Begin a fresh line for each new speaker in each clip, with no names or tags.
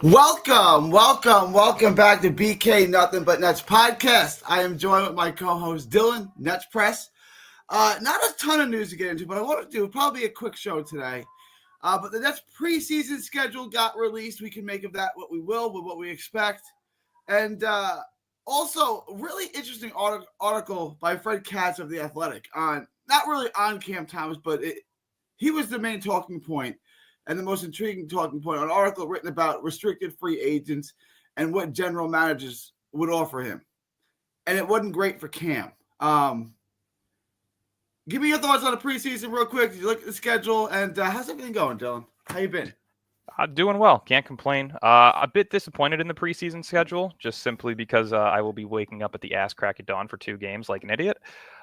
Welcome back to BK Nothing But Nets podcast. I am joined with my co-host Dylan, Nets Press. Not a ton of news to get into, but I want to do probably a quick show today. But the Nets preseason schedule got released. We can make of that what we will, with what we expect. And also, really interesting article by Fred Katz of The Athletic on, not really on Cam Thomas, but he was the main talking point and the most intriguing talking point, an article written about restricted free agents and what general managers would offer him. And it wasn't great for Cam. Give me your thoughts on the preseason real quick. Did you look at the schedule? And how's everything going, Dylan? How you been?
Doing well. Can't complain. A bit disappointed in the preseason schedule, just simply because I will be waking up at the ass crack of dawn for 2 games like an idiot.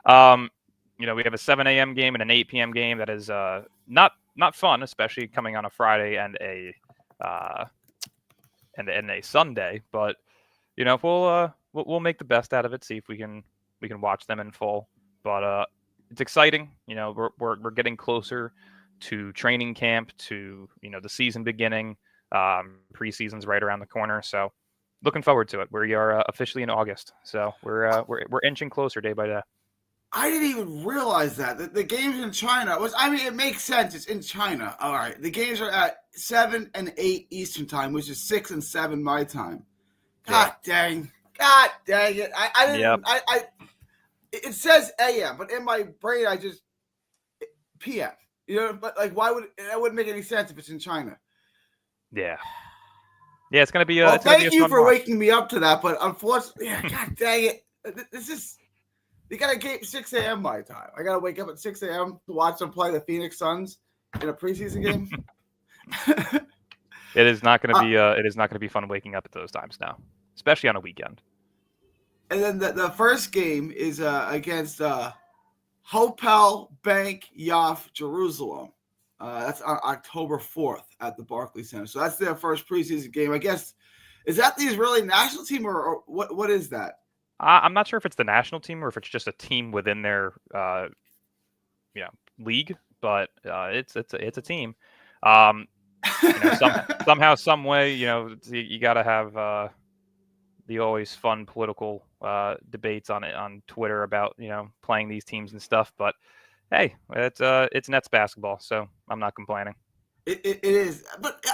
We have a 7 a.m. game and an 8 p.m. game that is not fun, especially coming on a Friday and a Sunday. But we'll make the best out of it. See if we can watch them in full. But it's exciting. We're getting closer to training camp, to the season beginning. Preseason's right around the corner, so looking forward to it. We are officially in August, so we're inching closer day by day.
I didn't even realize that the games in China it makes sense. It's in China. All right, the games are at 7 and 8 Eastern time, which is 6 and 7 my time. God dang it! I didn't. Yep. It says AM, but in my brain I just PM. But why would that wouldn't make any sense if it's in China?
Yeah, it's gonna be.
Thank you for waking me up to that, but unfortunately, God dang it, this is. You got to game 6 a.m. my time. I got to wake up at 6 a.m. to watch them play the Phoenix Suns in a preseason game.
It is not going to be. It is not going to be fun waking up at those times now, especially on a weekend.
And then the first game is against Hopel Bank Yaf Jerusalem. That's on October 4th at the Barclays Center. So that's their first preseason game. I guess, is that the Israeli national team or what is that?
I'm not sure if it's the national team or if it's just a team within their league, but it's a team. Somehow, some way, you got to have the always fun political debates on Twitter about playing these teams and stuff. But hey, it's Nets basketball, so I'm not complaining.
It is, but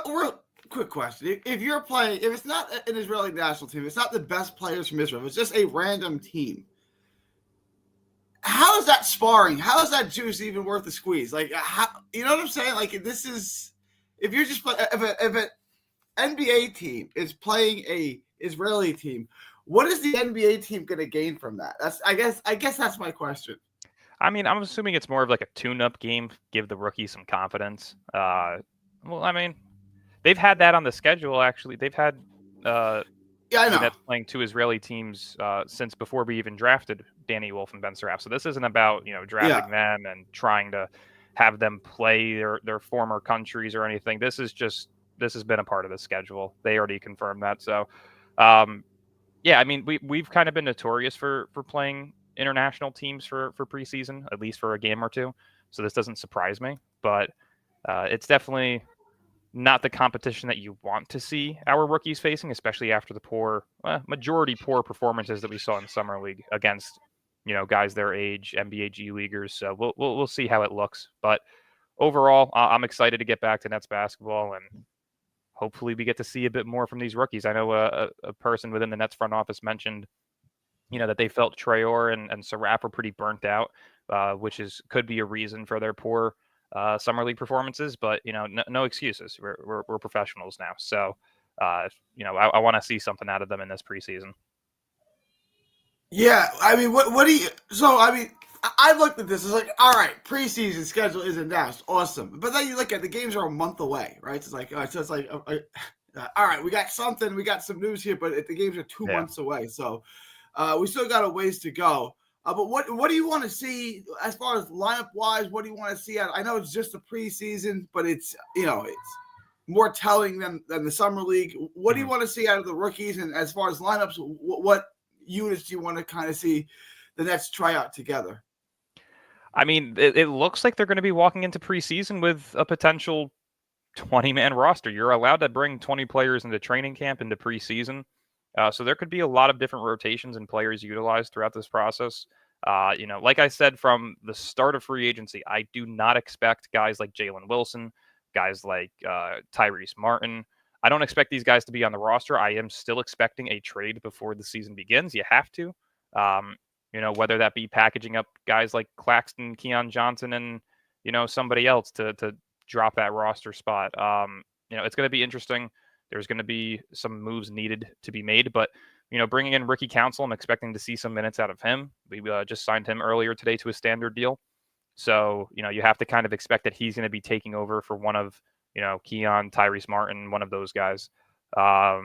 real quick question: if you're playing, if it's not an Israeli national team, it's not the best players from Israel, it's just a random team. How is that sparring? How is that juice even worth the squeeze? How, you know what I'm saying? This is, if you're just if an NBA team is playing a Israeli team, what is the NBA team going to gain from that? I guess that's my question.
I mean, I'm assuming it's more of like a tune-up game, give the rookies some confidence. They've had that on the schedule, actually. They've had
I know.
Nets playing 2 Israeli teams since before we even drafted Danny Wolf and Ben Saraf. So this isn't about drafting them and trying to have them play their former countries or anything. This has been a part of the schedule. They already confirmed that. So, we've kind of been notorious for playing international teams for preseason, at least for a game or two. So this doesn't surprise me, but it's definitely not the competition that you want to see our rookies facing, especially after the majority poor performances that we saw in Summer League against, guys their age, NBA G Leaguers. So we'll see how it looks. But overall, I'm excited to get back to Nets basketball, and hopefully we get to see a bit more from these rookies. I know a person within the Nets front office mentioned, that they felt Traore and Saraf were pretty burnt out, which could be a reason for their poor Summer League performances, but no excuses. We're professionals now, so I want to see something out of them in this preseason.
Yeah, I mean, what do you? So I mean, I looked at this. It's like, all right, preseason schedule is announced, awesome. But then you look at the games are a month away, right? It's like, all right, we got something, we got some news here, but the games are 2 months away, so we still got a ways to go. But what do you want to see as far as lineup wise? What do you want to see? I know it's just the preseason, but it's it's more telling than the summer league. What do you want to see out of the rookies? And as far as lineups, what units do you want to kind of see the Nets try out together?
I mean, it looks like they're going to be walking into preseason with a potential 20-man roster. You're allowed to bring 20 players into training camp, into preseason. So there could be a lot of different rotations and players utilized throughout this process. Like I said from the start of free agency, I do not expect guys like Jalen Wilson, guys like Tyrese Martin. I don't expect these guys to be on the roster. I am still expecting a trade before the season begins. You have to. Um, whether that be packaging up guys like Claxton, Keon Johnson, and, somebody else to drop that roster spot. It's going to be interesting. There's going to be some moves needed to be made, but bringing in Ricky Council, I'm expecting to see some minutes out of him. We just signed him earlier today to a standard deal. So, you have to kind of expect that he's going to be taking over for one of, Keon, Tyrese Martin, one of those guys. But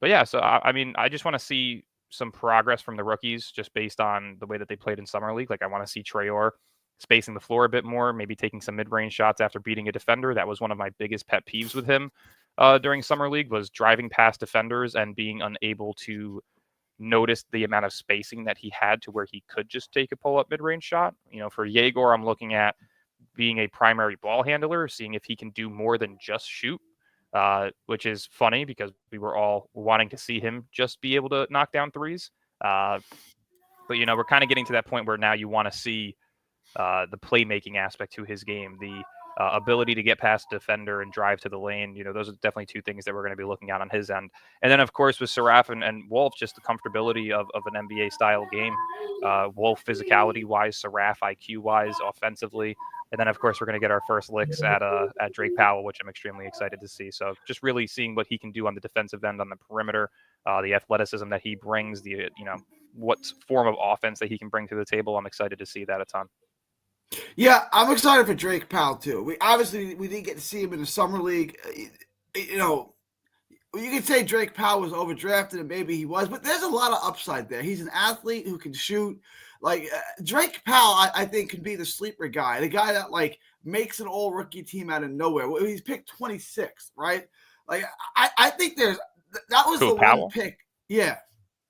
yeah, so I just want to see some progress from the rookies just based on the way that they played in Summer League. Like, I want to see Traore spacing the floor a bit more, maybe taking some mid-range shots after beating a defender. That was one of my biggest pet peeves with him during Summer League, was driving past defenders and being unable to notice the amount of spacing that he had to where he could just take a pull-up mid-range shot. For Yegor, I'm looking at being a primary ball handler, seeing if he can do more than just shoot, which is funny because we were all wanting to see him just be able to knock down threes. But, we're kind of getting to that point where now you want to see the playmaking aspect to his game, the ability to get past defender and drive to the lane. Those are definitely two things that we're going to be looking at on his end. And then, of course, with Saraf and Wolf, just the comfortability of an NBA-style game. Wolf physicality-wise, Saraf IQ-wise, offensively. And then, of course, we're going to get our first licks at Drake Powell, which I'm extremely excited to see. So just really seeing what he can do on the defensive end, on the perimeter, the athleticism that he brings, what form of offense that he can bring to the table. I'm excited to see that a ton.
Yeah, I'm excited for Drake Powell too. We didn't get to see him in the summer league. You can say Drake Powell was overdrafted, and maybe he was, but there's a lot of upside there. He's an athlete who can shoot. Like Drake Powell, I think can be the sleeper guy, the guy that like makes an all rookie team out of nowhere. He's picked 26th, right? Like I think that was the
Powell?
one pick. Yeah.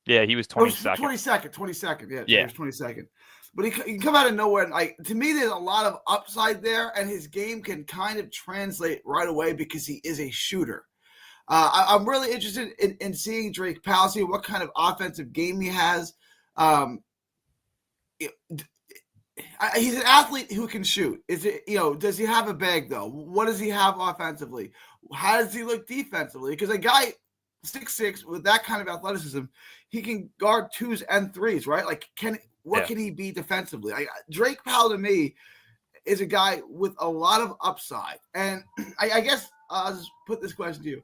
Yeah, he was 22nd.
22nd. Yeah, he was 22nd. But he can come out of nowhere. And like, to me, there's a lot of upside there, and his game can kind of translate right away because he is a shooter. I'm really interested in seeing Drake Powell, see what kind of offensive game he has. He's an athlete who can shoot. Does he have a bag though? What does he have offensively? How does he look defensively? Because a guy 6'6" with that kind of athleticism, he can guard twos and threes, right? Like, can he be defensively? Drake Powell to me is a guy with a lot of upside. And I guess I'll just put this question to you.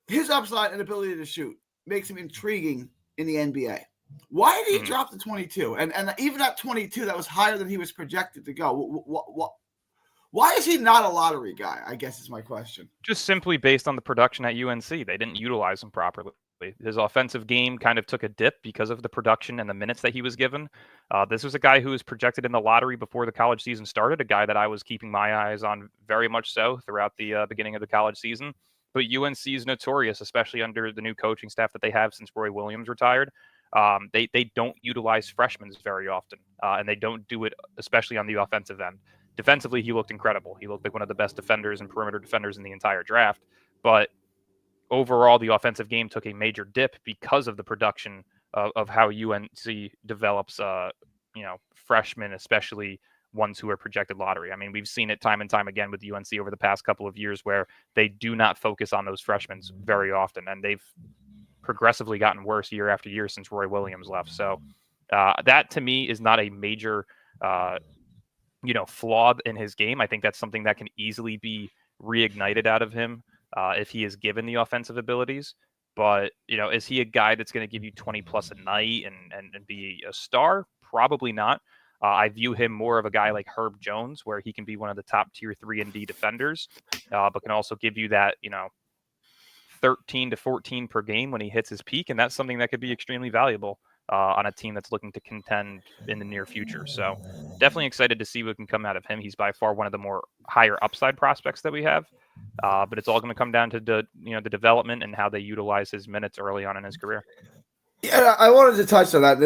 His upside and ability to shoot makes him intriguing in the NBA. Why did he drop to 22? And even at 22, that was higher than he was projected to go. Why is he not a lottery guy, I guess is my question.
Just simply based on the production at UNC. They didn't utilize him properly. His offensive game kind of took a dip because of the production and the minutes that he was given. This was a guy who was projected in the lottery before the college season started, a guy that I was keeping my eyes on very much so throughout the beginning of the college season. But UNC is notorious, especially under the new coaching staff that they have since Roy Williams retired. They don't utilize freshmen very often, and they don't do it especially on the offensive end. Defensively, he looked incredible. He looked like one of the best defenders and perimeter defenders in the entire draft. But overall, the offensive game took a major dip because of the production of how UNC develops, freshmen, especially ones who are projected lottery. I mean, we've seen it time and time again with UNC over the past couple of years where they do not focus on those freshmen very often, and they've progressively gotten worse year after year since Roy Williams left. So that to me is not a major, flaw in his game. I think that's something that can easily be reignited out of him if he is given the offensive abilities. But, is he a guy that's going to give you 20 plus a night and be a star? Probably not. I view him more of a guy like Herb Jones, where he can be one of the top tier 3 and D defenders, but can also give you that, 13 to 14 per game when he hits his peak. And that's something that could be extremely valuable on a team that's looking to contend in the near future. So definitely excited to see what can come out of him. He's by far one of the more higher upside prospects that we have. But it's all going to come down to the development and how they utilize his minutes early on in his career.
Yeah, I wanted to touch on that.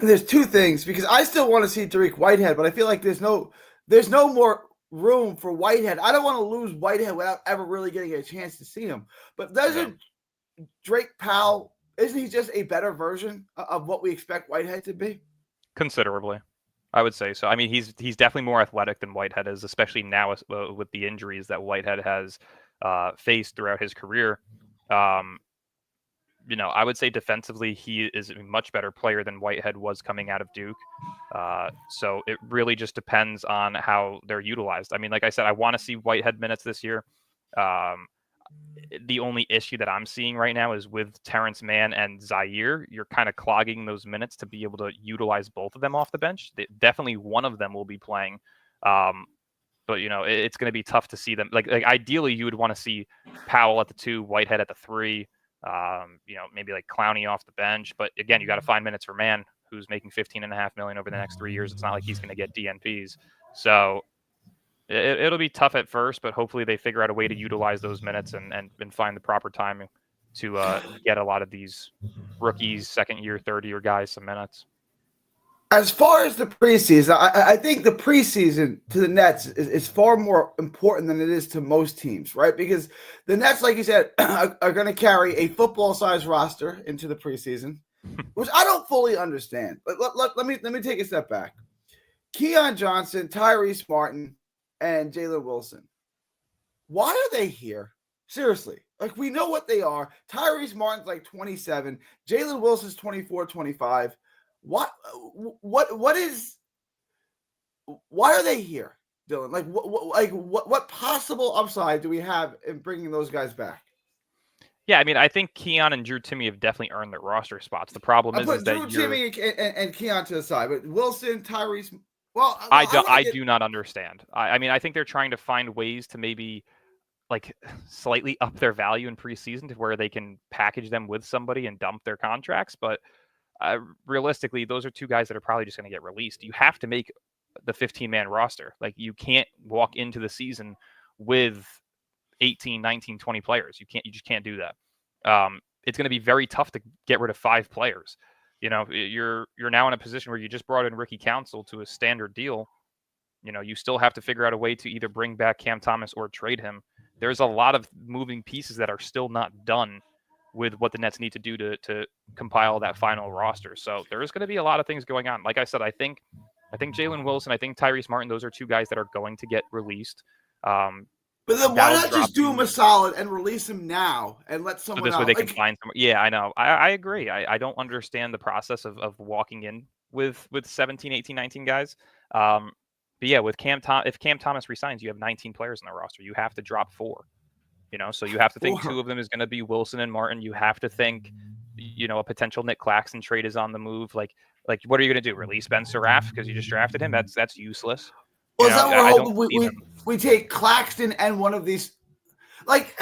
There's two things, because I still want to see Dariq Whitehead, but I feel like there's no more room for Whitehead. I don't want to lose Whitehead without ever really getting a chance to see him. But doesn't Drake Powell, isn't he just a better version of what we expect Whitehead to be?
Considerably, I would say so. I mean, he's definitely more athletic than Whitehead is, especially now with the injuries that Whitehead has faced throughout his career. Um, I would say defensively, he is a much better player than Whitehead was coming out of Duke. So it really just depends on how they're utilized. I mean, like I said, I want to see Whitehead minutes this year. Um, the only issue that I'm seeing right now is with Terrence Mann and Zaire, you're kind of clogging those minutes to be able to utilize both of them off the bench. Definitely one of them will be playing. But it's going to be tough to see them. Like ideally, you would want to see Powell at the 2, Whitehead at the 3. Maybe like Clowney off the bench. But again, you got to find minutes for Mann, who's making $15.5 million over the next 3 years. It's not like he's going to get DNPs. So it'll be tough at first, but hopefully they figure out a way to utilize those minutes and find the proper timing to get a lot of these rookies, second year, third year guys some minutes.
As far as the preseason, I think the preseason to the Nets is far more important than it is to most teams, right? Because the Nets, like you said, are going to carry a football-sized roster into the preseason, which I don't fully understand. But let me take a step back. Keon Johnson, Tyrese Martin, and Jalen Wilson. Why are they here? Seriously. Like, we know what they are. Tyrese Martin's like 27. Jalen Wilson's 24, 25. Why are they here, Dylan? Like, what possible upside do we have in bringing those guys back?
Yeah, I mean, I think Keon and Drew Timme have definitely earned their roster spots. The problem is
Drew
that
Timme and Keon to the side, but Wilson, Tyrese. Well,
I do not understand. I mean, I think they're trying to find ways to maybe like slightly up their value in preseason to where they can package them with somebody and dump their contracts, but realistically, those are two guys that are probably just going to get released. You have to make the 15-man roster. Like, you can't walk into the season with 18, 19, 20 players. You just can't do that. It's going to be very tough to get rid of 5 players. You're now in a position where you just brought in Ricky Council to a standard deal. You still have to figure out a way to either bring back Cam Thomas or trade him. There's a lot of moving pieces that are still not done with what the Nets need to do to compile that final roster. So there is going to be a lot of things going on. Like I said, I think Jalen Wilson, I think Tyrese Martin, those are two guys that are going to get released.
But then why not just do him a solid and release him now and let someone else?
So this way they can find someone. Yeah, I know. I agree. I don't understand the process of walking in with 17, 18, 19 guys. But yeah, with if Cam Thomas resigns, you have 19 players in the roster. You have to drop 4. So you have to think 2 of them is going to be Wilson and Martin. You have to think, a potential Nick Claxton trade is on the move. Like what are you going to do? Release Ben Surratt because you just drafted him? That's useless.
Well, is that what we're hoping? We take Claxton and one of these, like,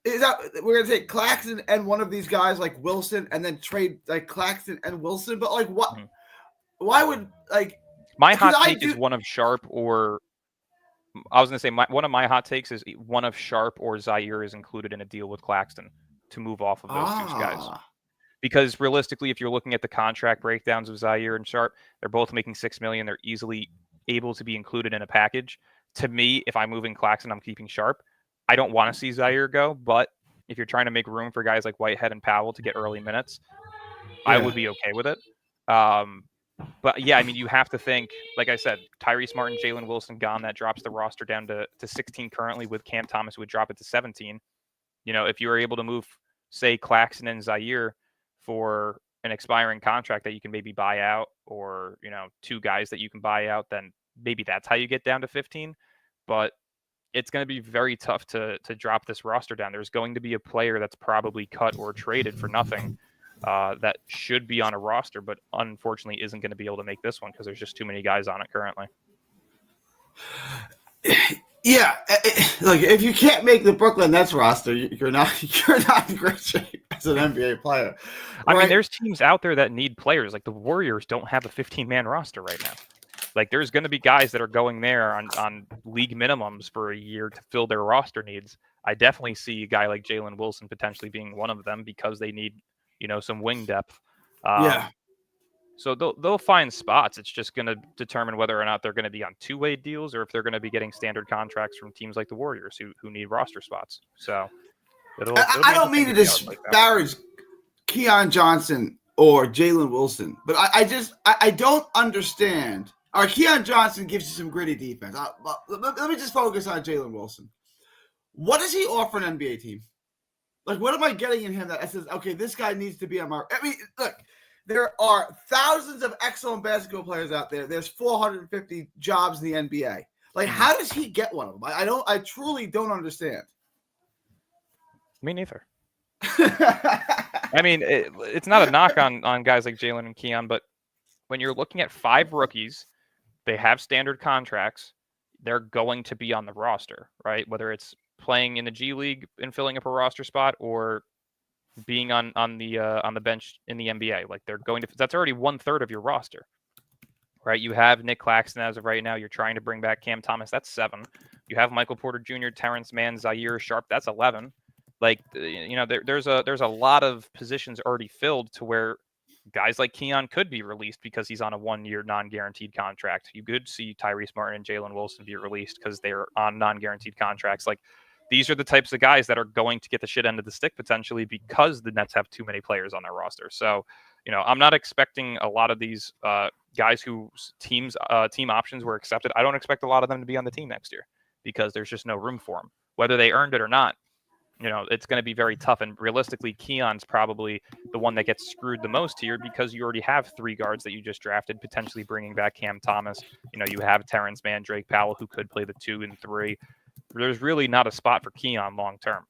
is that we're going to take Claxton and one of these guys like Wilson and then trade like Claxton and Wilson? But like, what? Mm-hmm. Why would like?
My hot take is one of Sharp or. I was going to say one of my hot takes is one of Sharp or Zaire is included in a deal with Claxton to move off of those 2 guys. Because realistically, if you're looking at the contract breakdowns of Zaire and Sharp, they're both making $6 million. They're easily able to be included in a package. To me, if I'm moving Claxton, I'm keeping Sharp. I don't want to see Zaire go, but if you're trying to make room for guys like Whitehead and Powell to get early minutes, I would be okay with it. But yeah, I mean, you have to think, like I said, Tyrese Martin, Jalen Wilson gone. That drops the roster down to 16 currently. With Cam Thomas, would drop it to 17. If you were able to move, say, Claxton and Zaire for an expiring contract that you can maybe buy out, or 2 guys that you can buy out, then maybe that's how you get down to 15. But it's going to be very tough to drop this roster down. There's going to be a player that's probably cut or traded for nothing. That should be on a roster, but unfortunately isn't going to be able to make this one because there's just too many guys on it currently.
Yeah, like if you can't make the Brooklyn Nets roster, you're not in great shape as an NBA player.
Right? I mean, there's teams out there that need players. Like the Warriors don't have a 15-man roster right now. Like there's going to be guys that are going there on league minimums for a year to fill their roster needs. I definitely see a guy like Jalen Wilson potentially being one of them because they need some wing depth.
Yeah.
So they'll find spots. It's just going to determine whether or not they're going to be on two-way deals or if they're going to be getting standard contracts from teams like the Warriors who need roster spots. So it'll
I
be
don't mean
interesting
to
to see how it plays out.
disparage Keon Johnson or Jalen Wilson, but I don't understand. Or Keon Johnson gives you some gritty defense. Let me just focus on Jalen Wilson. What does he offer an NBA team? Like, what am I getting in him that says, okay, this guy needs to be on my? I mean, look, there are thousands of excellent basketball players out there. There's 450 jobs in the NBA. Like, how does he get one of them? I truly don't understand.
Me neither. I mean, it's not a knock on guys like Jalen and Keon, but when you're looking at 5 rookies, they have standard contracts. They're going to be on the roster, right? Whether it's playing in the G League and filling up a roster spot or being on the bench in the NBA. Like they're going to, that's already 1/3 of your roster, right? You have Nick Claxton as of right now. You're trying to bring back Cam Thomas. That's 7. You have Michael Porter Jr., Terrence Mann, Zaire Sharp. That's 11. Like, there's a lot of positions already filled to where guys like Keon could be released because he's on a 1-year non-guaranteed contract. You could see Tyrese Martin and Jalen Wilson be released because they're on non-guaranteed contracts. Like, these are the types of guys that are going to get the shit end of the stick potentially because the Nets have too many players on their roster. So, I'm not expecting a lot of these guys whose team options were accepted. I don't expect a lot of them to be on the team next year because there's just no room for them, whether they earned it or not. It's going to be very tough. And realistically, Keon's probably the one that gets screwed the most here because you already have 3 guards that you just drafted, potentially bringing back Cam Thomas. You have Terrence Mann, Drake Powell, who could play the 2 and 3. There's really not a spot for Keon long term.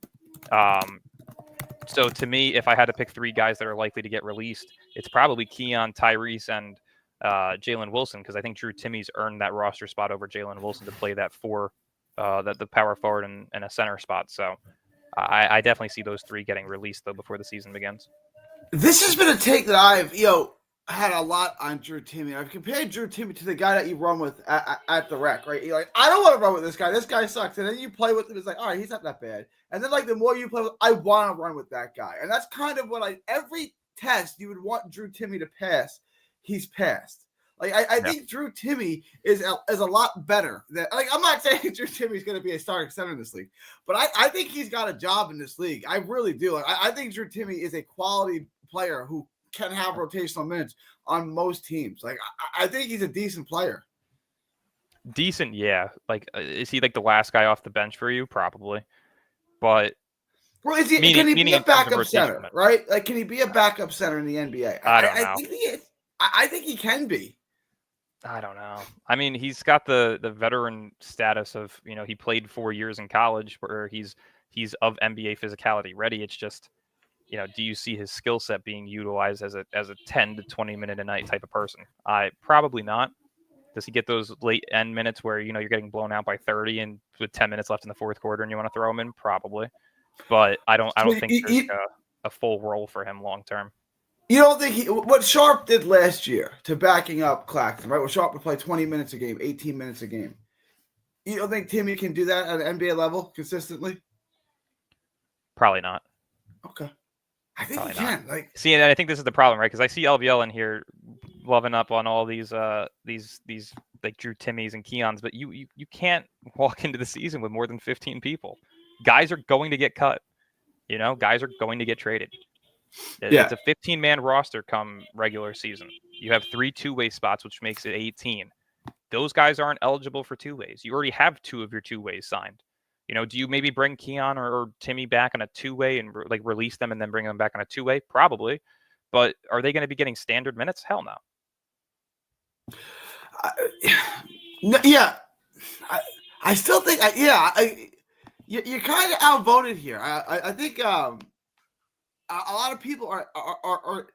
So to me, if I had to pick 3 guys that are likely to get released, it's probably Keon, Tyrese, and Jalen Wilson, because I think Drew Timme's earned that roster spot over Jalen Wilson to play that 4, the power forward and a center spot. So I definitely see those 3 getting released, though, before the season begins.
This has been a take that I've, had a lot on Drew Timme. I've compared Drew Timme to the guy that you run with at the rec, right? You're like, I don't want to run with this guy. This guy sucks. And then you play with him. It's like, all right, he's not that bad. And then, like, the more you play with, I want to run with that guy. And that's kind of what every test you would want Drew Timme to pass, he's passed. Like, I think Drew Timme is a lot better than, like, I'm not saying Drew Timme is going to be a starting center in this league, but I think he's got a job in this league. I really do. Like, I think Drew Timme is a quality player who can have rotational minutes on most teams. Like, I think he's a decent player.
Decent, yeah. Like, is he like the last guy off the bench for you? Probably. But
well, can he be a backup center, right? Like, can he be a backup center in the NBA?
I don't know.
Think he is. I think he can be.
I don't know. I mean, he's got the veteran status of, he played 4 years in college where he's of NBA physicality ready. It's just, do you see his skill set being utilized as a 10 to 20 minute a night type of person? Probably not. Does he get those late end minutes where, you're getting blown out by 30 and with 10 minutes left in the fourth quarter and you want to throw him in? Probably. But I don't think there's a full role for him long term.
You don't think what Sharp did last year to backing up Claxton, right? Well, Sharp would play 20 minutes a game, 18 minutes a game. You don't think Timme can do that at an NBA level consistently?
Probably not.
Okay. I think he can. Like,
see, and I think this is the problem, right? Because I see LVL in here loving up on all these like Drew Timmes and Keons, but you can't walk into the season with more than 15 people. Guys are going to get cut. Guys are going to get traded. It's a 15-man roster come regular season. You have 3 two-way spots, which makes it 18. Those guys aren't eligible for two-ways. You already have 2 of your two-ways signed. Do you maybe bring Keon or Timme back on a two-way and like release them and then bring them back on a two-way? Probably. But are they going to be getting standard minutes? Hell no.
Yeah. I still think, you're kind of outvoted here. I think a lot of people are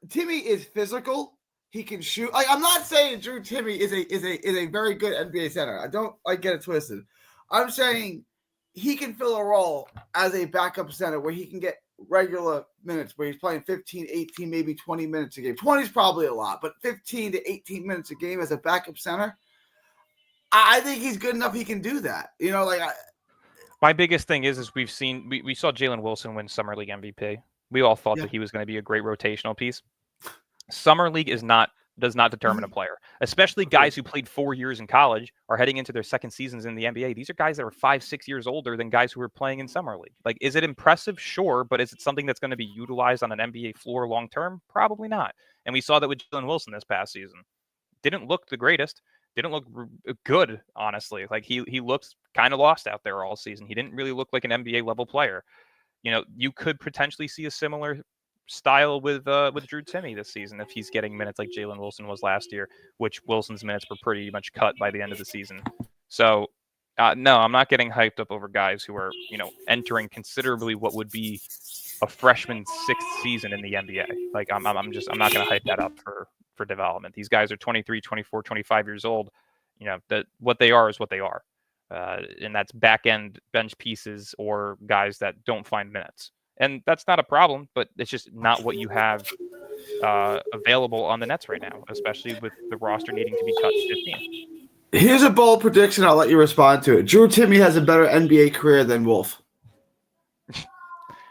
Timme is physical. He can shoot. Like, I'm not saying Drew Timme is a very good NBA center. I don't get it twisted. I'm saying he can fill a role as a backup center where he can get regular minutes, where he's playing 15, 18, maybe 20 minutes a game. 20 is probably a lot, but 15 to 18 minutes a game as a backup center, I think he's good enough he can do that.
My biggest thing is we saw Jalen Wilson win Summer League MVP. We all thought that he was going to be a great rotational piece. Summer League is not does not determine a player, especially guys who played 4 years in college are heading into their second seasons in the NBA. These are guys that are 5-6 years older than guys who are playing in summer league. Like, is it impressive? Sure. But is it something that's going to be utilized on an NBA floor long-term? Probably not. And we saw that with Jalen Wilson this past season. Didn't look the greatest. Didn't look good, honestly. Like, he looked kind of lost out there all season. He didn't really look like an NBA level player. You could potentially see a similar style with Drew Timme this season if he's getting minutes like Jalen Wilson was last year, which Wilson's minutes were pretty much cut by the end of the season. So, no, I'm not getting hyped up over guys who are, entering considerably what would be a freshman sixth season in the NBA. Like, I'm not going to hype that up for development. These guys are 23, 24, 25 years old. That what they are is what they are. And that's back end bench pieces or guys that don't find minutes. And that's not a problem, but it's just not what you have available on the Nets right now, especially with the roster needing to be cut to 15.
Here's a bold prediction. I'll let you respond to it. Drew Timme has a better NBA career than Wolf.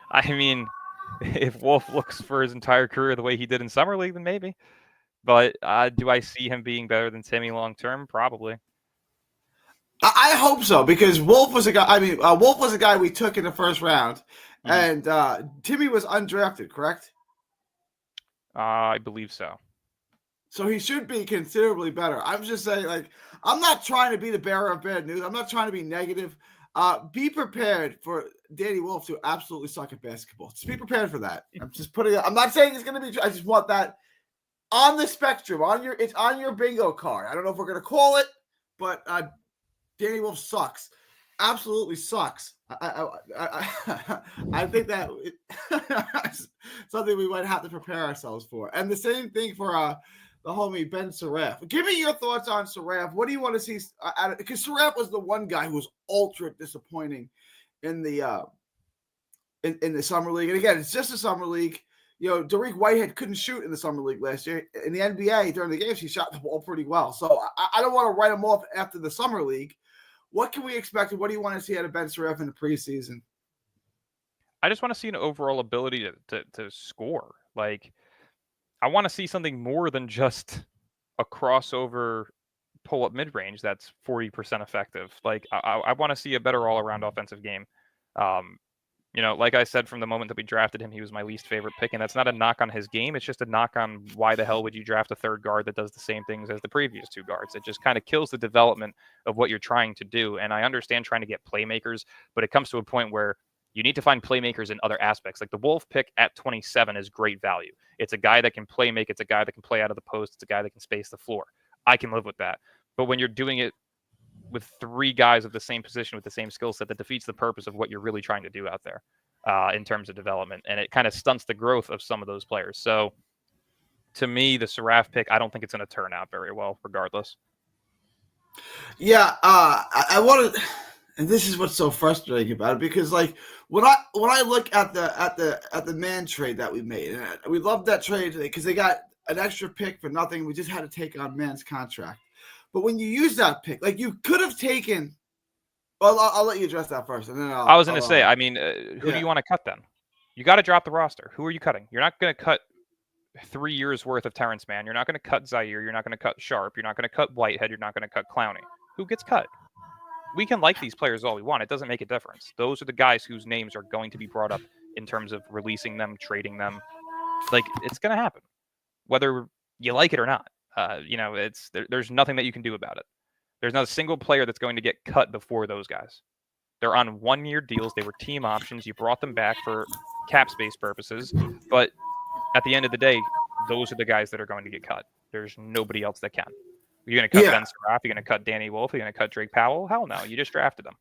I mean, if Wolf looks for his entire career the way he did in Summer League, then maybe. But do I see him being better than Timme long term? Probably.
I hope so, because Wolf was a guy. I mean, Wolf was a guy we took in the first round, and Timme was undrafted, correct?
I believe so.
So he should be considerably better. I'm just saying, like, I'm not trying to be the bearer of bad news. I'm not trying to be negative. Be prepared for Danny Wolf to absolutely suck at basketball. Just be prepared for that. I'm not saying it's going to be. I just want that on the spectrum. It's on your bingo card. I don't know if we're going to call it, but Danny Wolf sucks. Absolutely sucks. I think that something we might have to prepare ourselves for. And the same thing for the homie Ben Saraf. Give me your thoughts on Saraf. What do you want to see? Because Saraf was the one guy who was ultra disappointing in the in the summer league. And again, it's just a summer league. Dariq Whitehead couldn't shoot in the summer league last year. In the NBA during the games, he shot the ball pretty well. So I don't want to write him off after the summer league. What can we expect, and what do you want to see out of Ben Saraf in the preseason?
I just want to see an overall ability to score. Like, I want to see something more than just a crossover pull-up mid-range that's 40% effective. Like, I want to see a better all-around offensive game. Like I said, from the moment that we drafted him, he was my least favorite pick, and that's not a knock on his game. It's just a knock on why the hell would you draft a third guard that does the same things as the previous two guards. It just kind of kills the development of what you're trying to do. And I understand trying to get playmakers, but it comes to a point where you need to find playmakers in other aspects. Like the Wolf pick at 27 is great value. It's a guy that can play make. It's a guy that can play out of the post. It's a guy that can space the floor. I can live with that. But when you're doing it with three guys of the same position with the same skill set, that defeats the purpose of what you're really trying to do out there in terms of development. And it kind of stunts the growth of some of those players. So to me, the Saraf pick, I don't think it's going to turn out very well regardless.
Yeah, I want to, and this is what's so frustrating about it, because like when I look at the man trade that we made, and we loved that trade because they got an extra pick for nothing. We just had to take on Man's contract. But when you use that pick, like you could have taken. Well, I'll let you address that first, and then
I was going to say. I mean, who do you want to cut then? You got to drop the roster. Who are you cutting? You're not going to cut 3 years worth of Terrence Mann. You're not going to cut Zaire. You're not going to cut Sharp. You're not going to cut Whitehead. You're not going to cut Clowney. Who gets cut? We can like these players all we want. It doesn't make a difference. Those are the guys whose names are going to be brought up in terms of releasing them, trading them. Like, it's going to happen, whether you like it or not. There's nothing that you can do about it. There's not a single player that's going to get cut before those guys. They're on 1-year deals. They were team options. You brought them back for cap space purposes. But at the end of the day, those are the guys that are going to get cut. There's nobody else that can. You're going to cut Ben Saraf. You're going to cut Danny Wolf. You're going to cut Drake Powell. Hell no. You just drafted them.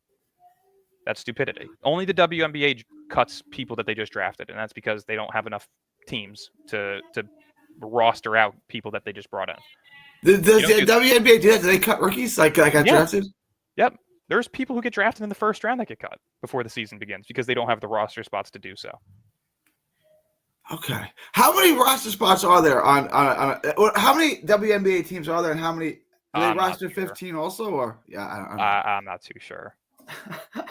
That's stupidity. Only the WNBA cuts people that they just drafted, and that's because they don't have enough teams to roster out people that they just brought in.
Does the WNBA do that? Do they cut rookies like got drafted?
Yep. There's people who get drafted in the first round that get cut before the season begins because they don't have the roster spots to do so.
Okay. How many roster spots are there on how many WNBA teams are there, and how many do they roster 15 also? Or
I'm not too sure.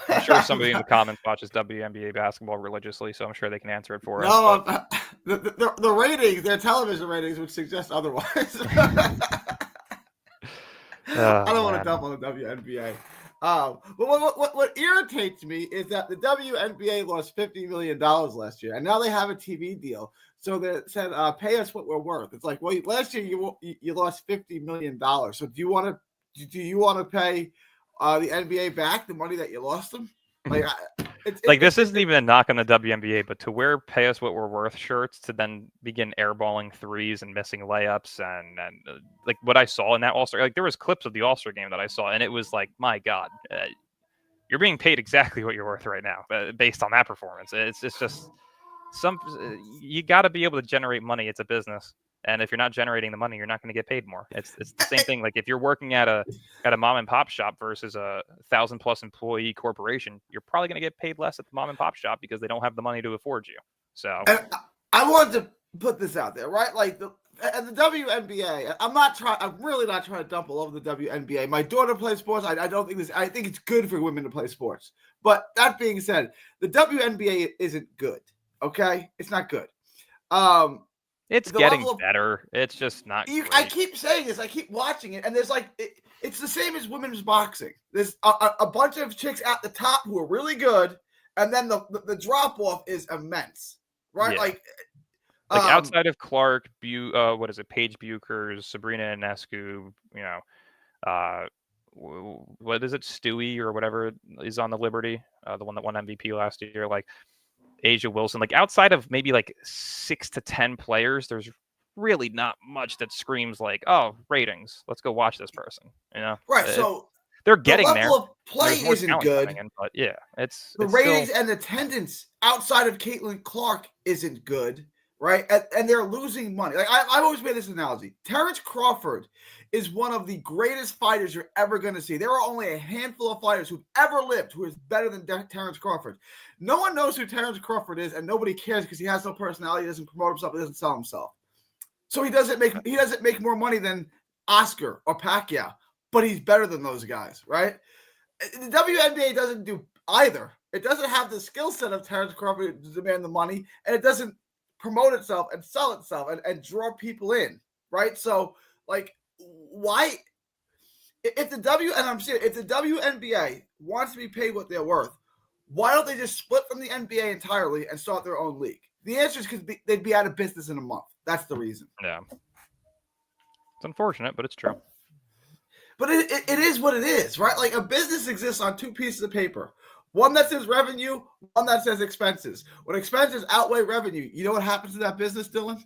I'm sure somebody in the comments watches WNBA basketball religiously, so I'm sure they can answer it for us.
the ratings, their television ratings, would suggest otherwise. I don't want to dump on the WNBA. But what irritates me is that the WNBA lost $50 million last year, and now they have a TV deal. So they said, "Pay us what we're worth." It's like, well, last year you lost $50 million. So do you want to pay the NBA back the money that you lost them? Like,
this isn't even a knock on the WNBA, but to wear "Pay us what we're worth" shirts to then begin airballing threes and missing layups and like what I saw in that All-Star, like there was clips of the All-Star game that I saw, and it was like, my God, you're being paid exactly what you're worth right now based on that performance. It's just you got to be able to generate money. It's a business. And if you're not generating the money, you're not going to get paid more. It's the same thing. Like if you're working at a mom and pop shop versus a 1,000+ employee corporation, you're probably going to get paid less at the mom and pop shop because they don't have the money to afford you. So
I wanted to put this out there, right? Like the WNBA, I'm really not trying to dump all over the WNBA. My daughter plays sports. I think it's good for women to play sports. But that being said, the WNBA isn't good. Okay, it's not good.
It's getting better. It's just not great.
I keep saying this. I keep watching it, and there's like it's the same as women's boxing. There's a bunch of chicks at the top who are really good, and then the drop off is immense, right?
Yeah. Like outside of Clark, what is it? Paige Buchers, Sabrina Ionescu, what is it? Stewie or whatever is on the Liberty, the one that won MVP last year. Like Asia Wilson, like outside of maybe like 6 to 10 players, there's really not much that screams like, oh, ratings. Let's go watch this person.
Right. So
they're getting
the
there.
level of play isn't good.
But yeah, it's
ratings and attendance outside of Caitlin Clark isn't good. Right. And they're losing money. Like I've always made this analogy. Terrence Crawford is one of the greatest fighters you're ever going to see. There are only a handful of fighters who've ever lived who is better than Terrence Crawford. No one knows who Terrence Crawford is, and nobody cares because he has no personality, he doesn't promote himself, he doesn't sell himself. So he doesn't make more money than Oscar or Pacquiao, but he's better than those guys, right? The WNBA doesn't do either. It doesn't have the skill set of Terrence Crawford to demand the money, and it doesn't promote itself and sell itself and draw people in, right? So, like, why? If the WNBA wants to be paid what they're worth, why don't they just split from the NBA entirely and start their own league? The answer is because they'd be out of business in a month. That's the reason.
Yeah. It's unfortunate, but it's true.
But it is what it is, right? Like a business exists on two pieces of paper. One that says revenue, one that says expenses. When expenses outweigh revenue, you know what happens to that business, Dylan?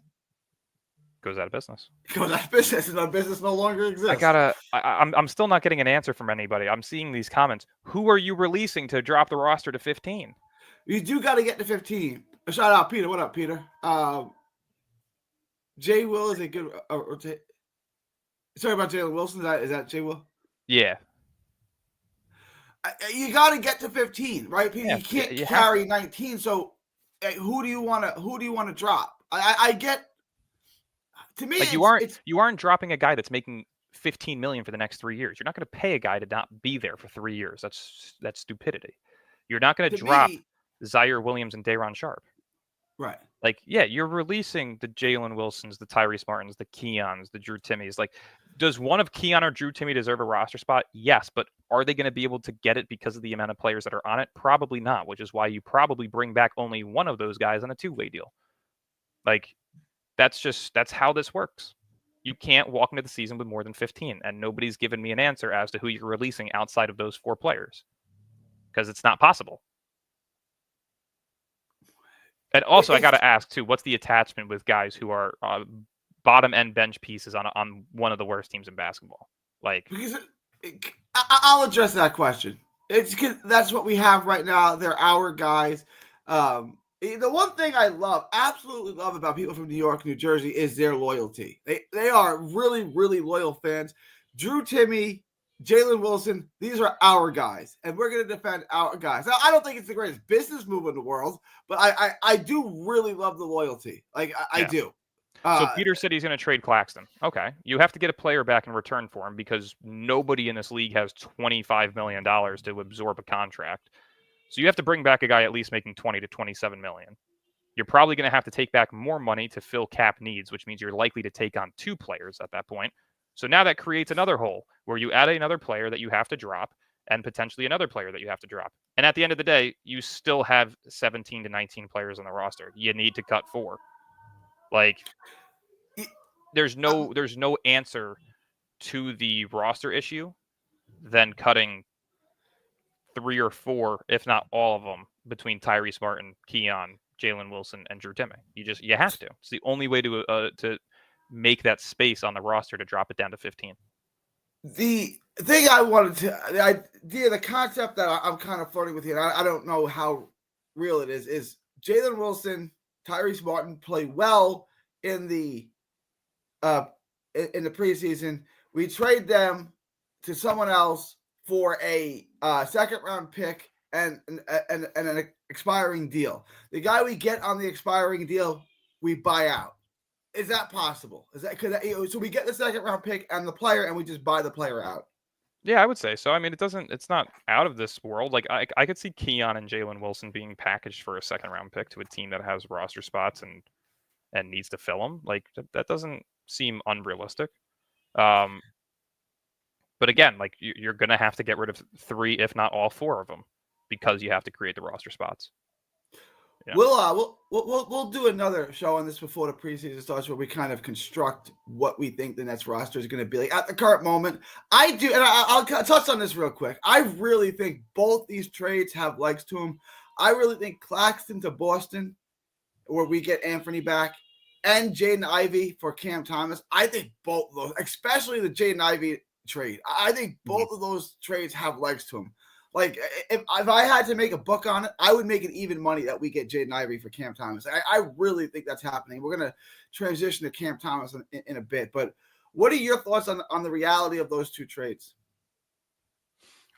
Goes out of business.
It goes out of business, and that business no longer exists.
I'm still not getting an answer from anybody. I'm seeing these comments. Who are you releasing to drop the roster to 15?
You do got to get to 15. Shout out, Peter. What up, Peter? Jay Will is a good. Sorry about Jalen Wilson. Is that Jay Will?
Yeah.
You got to get to 15, right?
Yeah,
you can't carry 19. So, who do you want to drop? I get. To me,
like you aren't dropping a guy that's making $15 million for the next 3 years. You're not going to pay a guy to not be there for 3 years. That's stupidity. You're not going to drop Zaire Williams and Day'Ron Sharp.
Right.
Like, yeah, you're releasing the Jalen Wilsons, the Tyrese Martins, the Keons, the Drew Timmies. Like, does one of Keon or Drew Timmy deserve a roster spot? Yes, but are they going to be able to get it because of the amount of players that are on it? Probably not, which is why you probably bring back only one of those guys on a two-way deal. Like, that's how this works. You can't walk into the season with more than 15, and nobody's given me an answer as to who you're releasing outside of those 4 players because it's not possible. And also, I got to ask, too, what's the attachment with guys who are bottom-end bench pieces on one of the worst teams in basketball? Like,
because I'll address that question. It's because that's what we have right now. They're our guys. The one thing I absolutely love about people from New York, New Jersey is their loyalty. They are really, really loyal fans. Drew Timmy, Jalen Wilson, these are our guys, and we're going to defend our guys. Now, I don't think it's the greatest business move in the world, but I do really love the loyalty. Like, I do.
So Peter said he's going to trade Claxton. Okay. You have to get a player back in return for him because nobody in this league has $25 million to absorb a contract. So you have to bring back a guy at least making $20 to $27 million. You're probably going to have to take back more money to fill cap needs, which means you're likely to take on 2 players at that point. So now that creates another hole where you add another player that you have to drop and potentially another player that you have to drop. And at the end of the day, you still have 17 to 19 players on the roster. You need to cut 4. Like there's no answer to the roster issue than cutting 3 or 4, if not all of them, between Tyrese Martin, Keon, Jalen Wilson, and Drew Timme. You have to. It's the only way to make that space on the roster to drop it down to 15.
The thing I wanted to, the idea, the concept that I'm kind of flirting with here, I don't know how real it is Jalen Wilson, Tyrese Martin play well in the preseason. We trade them to someone else for a second round pick and an expiring deal. The guy we get on the expiring deal, we buy out. Is that possible? Is that so we get the second round pick and the player, and we just buy the player out?
Yeah, I would say so. I mean, it's not out of this world. Like I could see Keon and Jalen Wilson being packaged for a second round pick to a team that has roster spots and needs to fill them. Like that doesn't seem unrealistic. But again, like you're gonna have to get rid of 3, if not all 4 of them, because you have to create the roster spots.
Yeah. We'll do another show on this before the preseason starts, where we kind of construct what we think the Nets roster is going to be like at the current moment. I do, and I'll touch on this real quick. I really think both these trades have legs to them. I really think Claxton to Boston, where we get Anthony back, and Jaden Ivey for Cam Thomas. I think both of those, especially the Jaden Ivey trade, I think both of those trades have legs to them. Like, if I had to make a book on it, I would make it even money that we get Jaden Ivey for Cam Thomas. I really think that's happening. We're going to transition to Cam Thomas in a bit. But what are your thoughts on the reality of those 2 trades?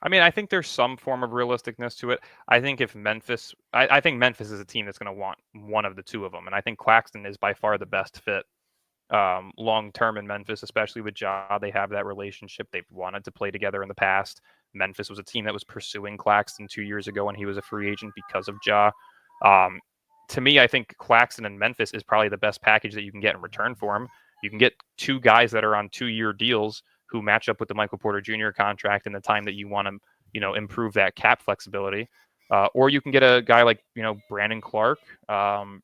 I mean, I think there's some form of realisticness to it. I think if Memphis, I think Memphis is a team that's going to want one of the 2 of them. And I think Claxton is by far the best fit long term in Memphis, especially with Ja. They have that relationship. They've wanted to play together in the past. Memphis was a team that was pursuing Claxton 2 years ago when he was a free agent because of Ja. To me, I think Claxton in Memphis is probably the best package that you can get in return for him. You can get 2 guys that are on 2-year deals who match up with the Michael Porter Jr. contract in the time that you want to, improve that cap flexibility. Or you can get a guy like, Brandon Clark, John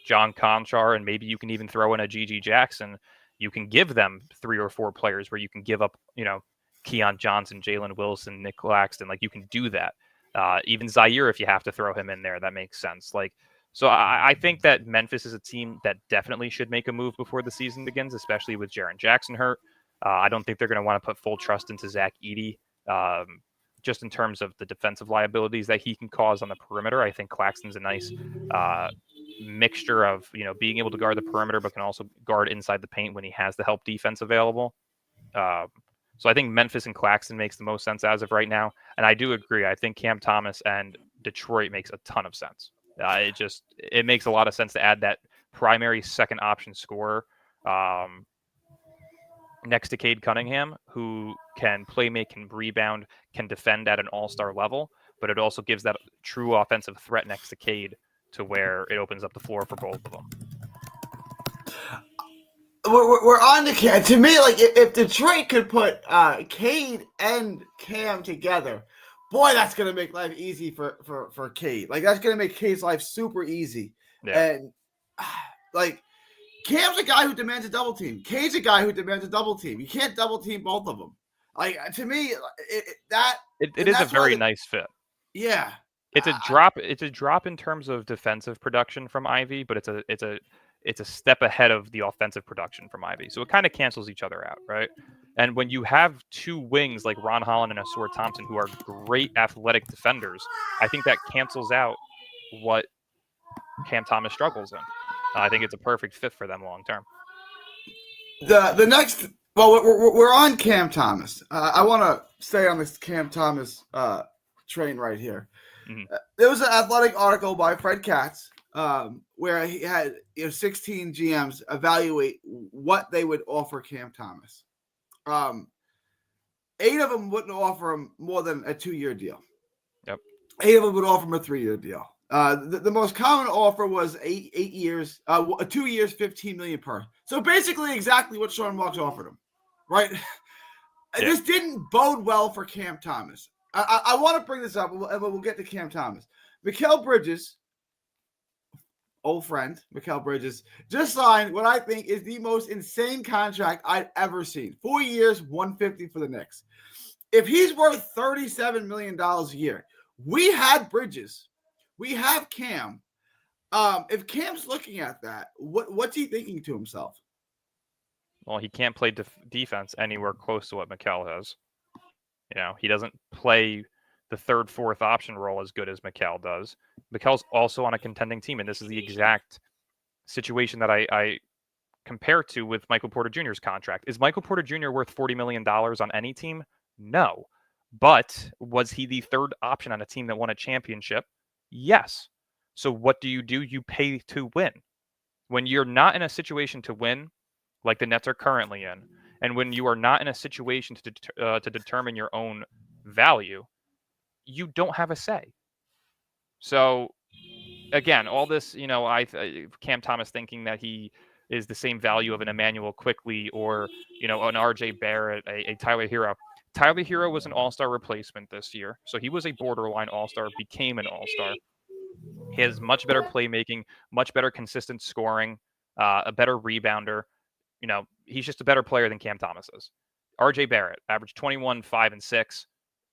Conchar, and maybe you can even throw in a G.G. Jackson. You can give them 3 or 4 players where you can give up, Keon Johnson, Jalen Wilson, Nick Claxton. Like, you can do that. Even Zaire, if you have to throw him in there, that makes sense. So I think that Memphis is a team that definitely should make a move before the season begins, especially with Jaren Jackson hurt. I don't think they're going to want to put full trust into Zach Edey, just in terms of the defensive liabilities that he can cause on the perimeter. I think Claxton's a nice mixture of, being able to guard the perimeter, but can also guard inside the paint when he has the help defense available. So I think Memphis and Claxton makes the most sense as of right now. And I do agree. I think Cam Thomas and Detroit makes a ton of sense. It makes a lot of sense to add that primary second option scorer next to Cade Cunningham, who can play, make, can rebound, can defend at an all-star level, but it also gives that true offensive threat next to Cade to where it opens up the floor for both of them.
We're on to Cam. To me, like, if Detroit could put Cade and Cam together, boy, that's going to make life easy for Cade. Like, that's going to make Cade's life super easy. Yeah. And, like, Cam's a guy who demands a double team. Cade's a guy who demands a double team. You can't double team both of them. Like, to me,
it is a very nice fit.
Yeah.
It's a drop. It's a drop in terms of defensive production from Ivy, but it's a step ahead of the offensive production from Ivy. So it kind of cancels each other out, right? And when you have 2 wings like Ron Holland and Ausar Thompson, who are great athletic defenders, I think that cancels out what Cam Thomas struggles in. I think it's a perfect fit for them long term.
The next, we're on Cam Thomas. I want to stay on this Cam Thomas train right here. Mm-hmm. There was an athletic article by Fred Katz where he had 16 GMs evaluate what they would offer Cam Thomas. 8 of them wouldn't offer him more than a 2-year deal.
Yep.
8 of them would offer him a 3-year deal. The most common offer was 8 years, 2 years, 15 million per. So basically, exactly what Sean Marks offered him, right? Yeah. This didn't bode well for Cam Thomas. I want to bring this up, and we'll get to Cam Thomas. Mikal Bridges, old friend, Mikal Bridges, just signed what I think is the most insane contract I've ever seen. 4 years, $150 for the Knicks. If he's worth $37 million a year, we had Bridges. We have Cam. If Cam's looking at that, what's he thinking to himself?
Well, he can't play defense anywhere close to what Mikal has. He doesn't play the third, fourth option role as good as Mikal does. Mikal's also on a contending team, and this is the exact situation that I compare to with Michael Porter Jr.'s contract. Is Michael Porter Jr. worth $40 million on any team? No. But was he the third option on a team that won a championship? Yes. So what do? You pay to win. When you're not in a situation to win, like the Nets are currently in, and when you are not in a situation to determine your own value, you don't have a say. So, again, all this, Cam Thomas thinking that he is the same value of an Emmanuel Quickley or, an RJ Barrett, a Tyler Hero. Tyler Hero was an all-star replacement this year, so he was a borderline all-star, became an all-star. He has much better playmaking, much better consistent scoring, a better rebounder. He's just a better player than Cam Thomas is. RJ Barrett averaged 21, 5, and 6.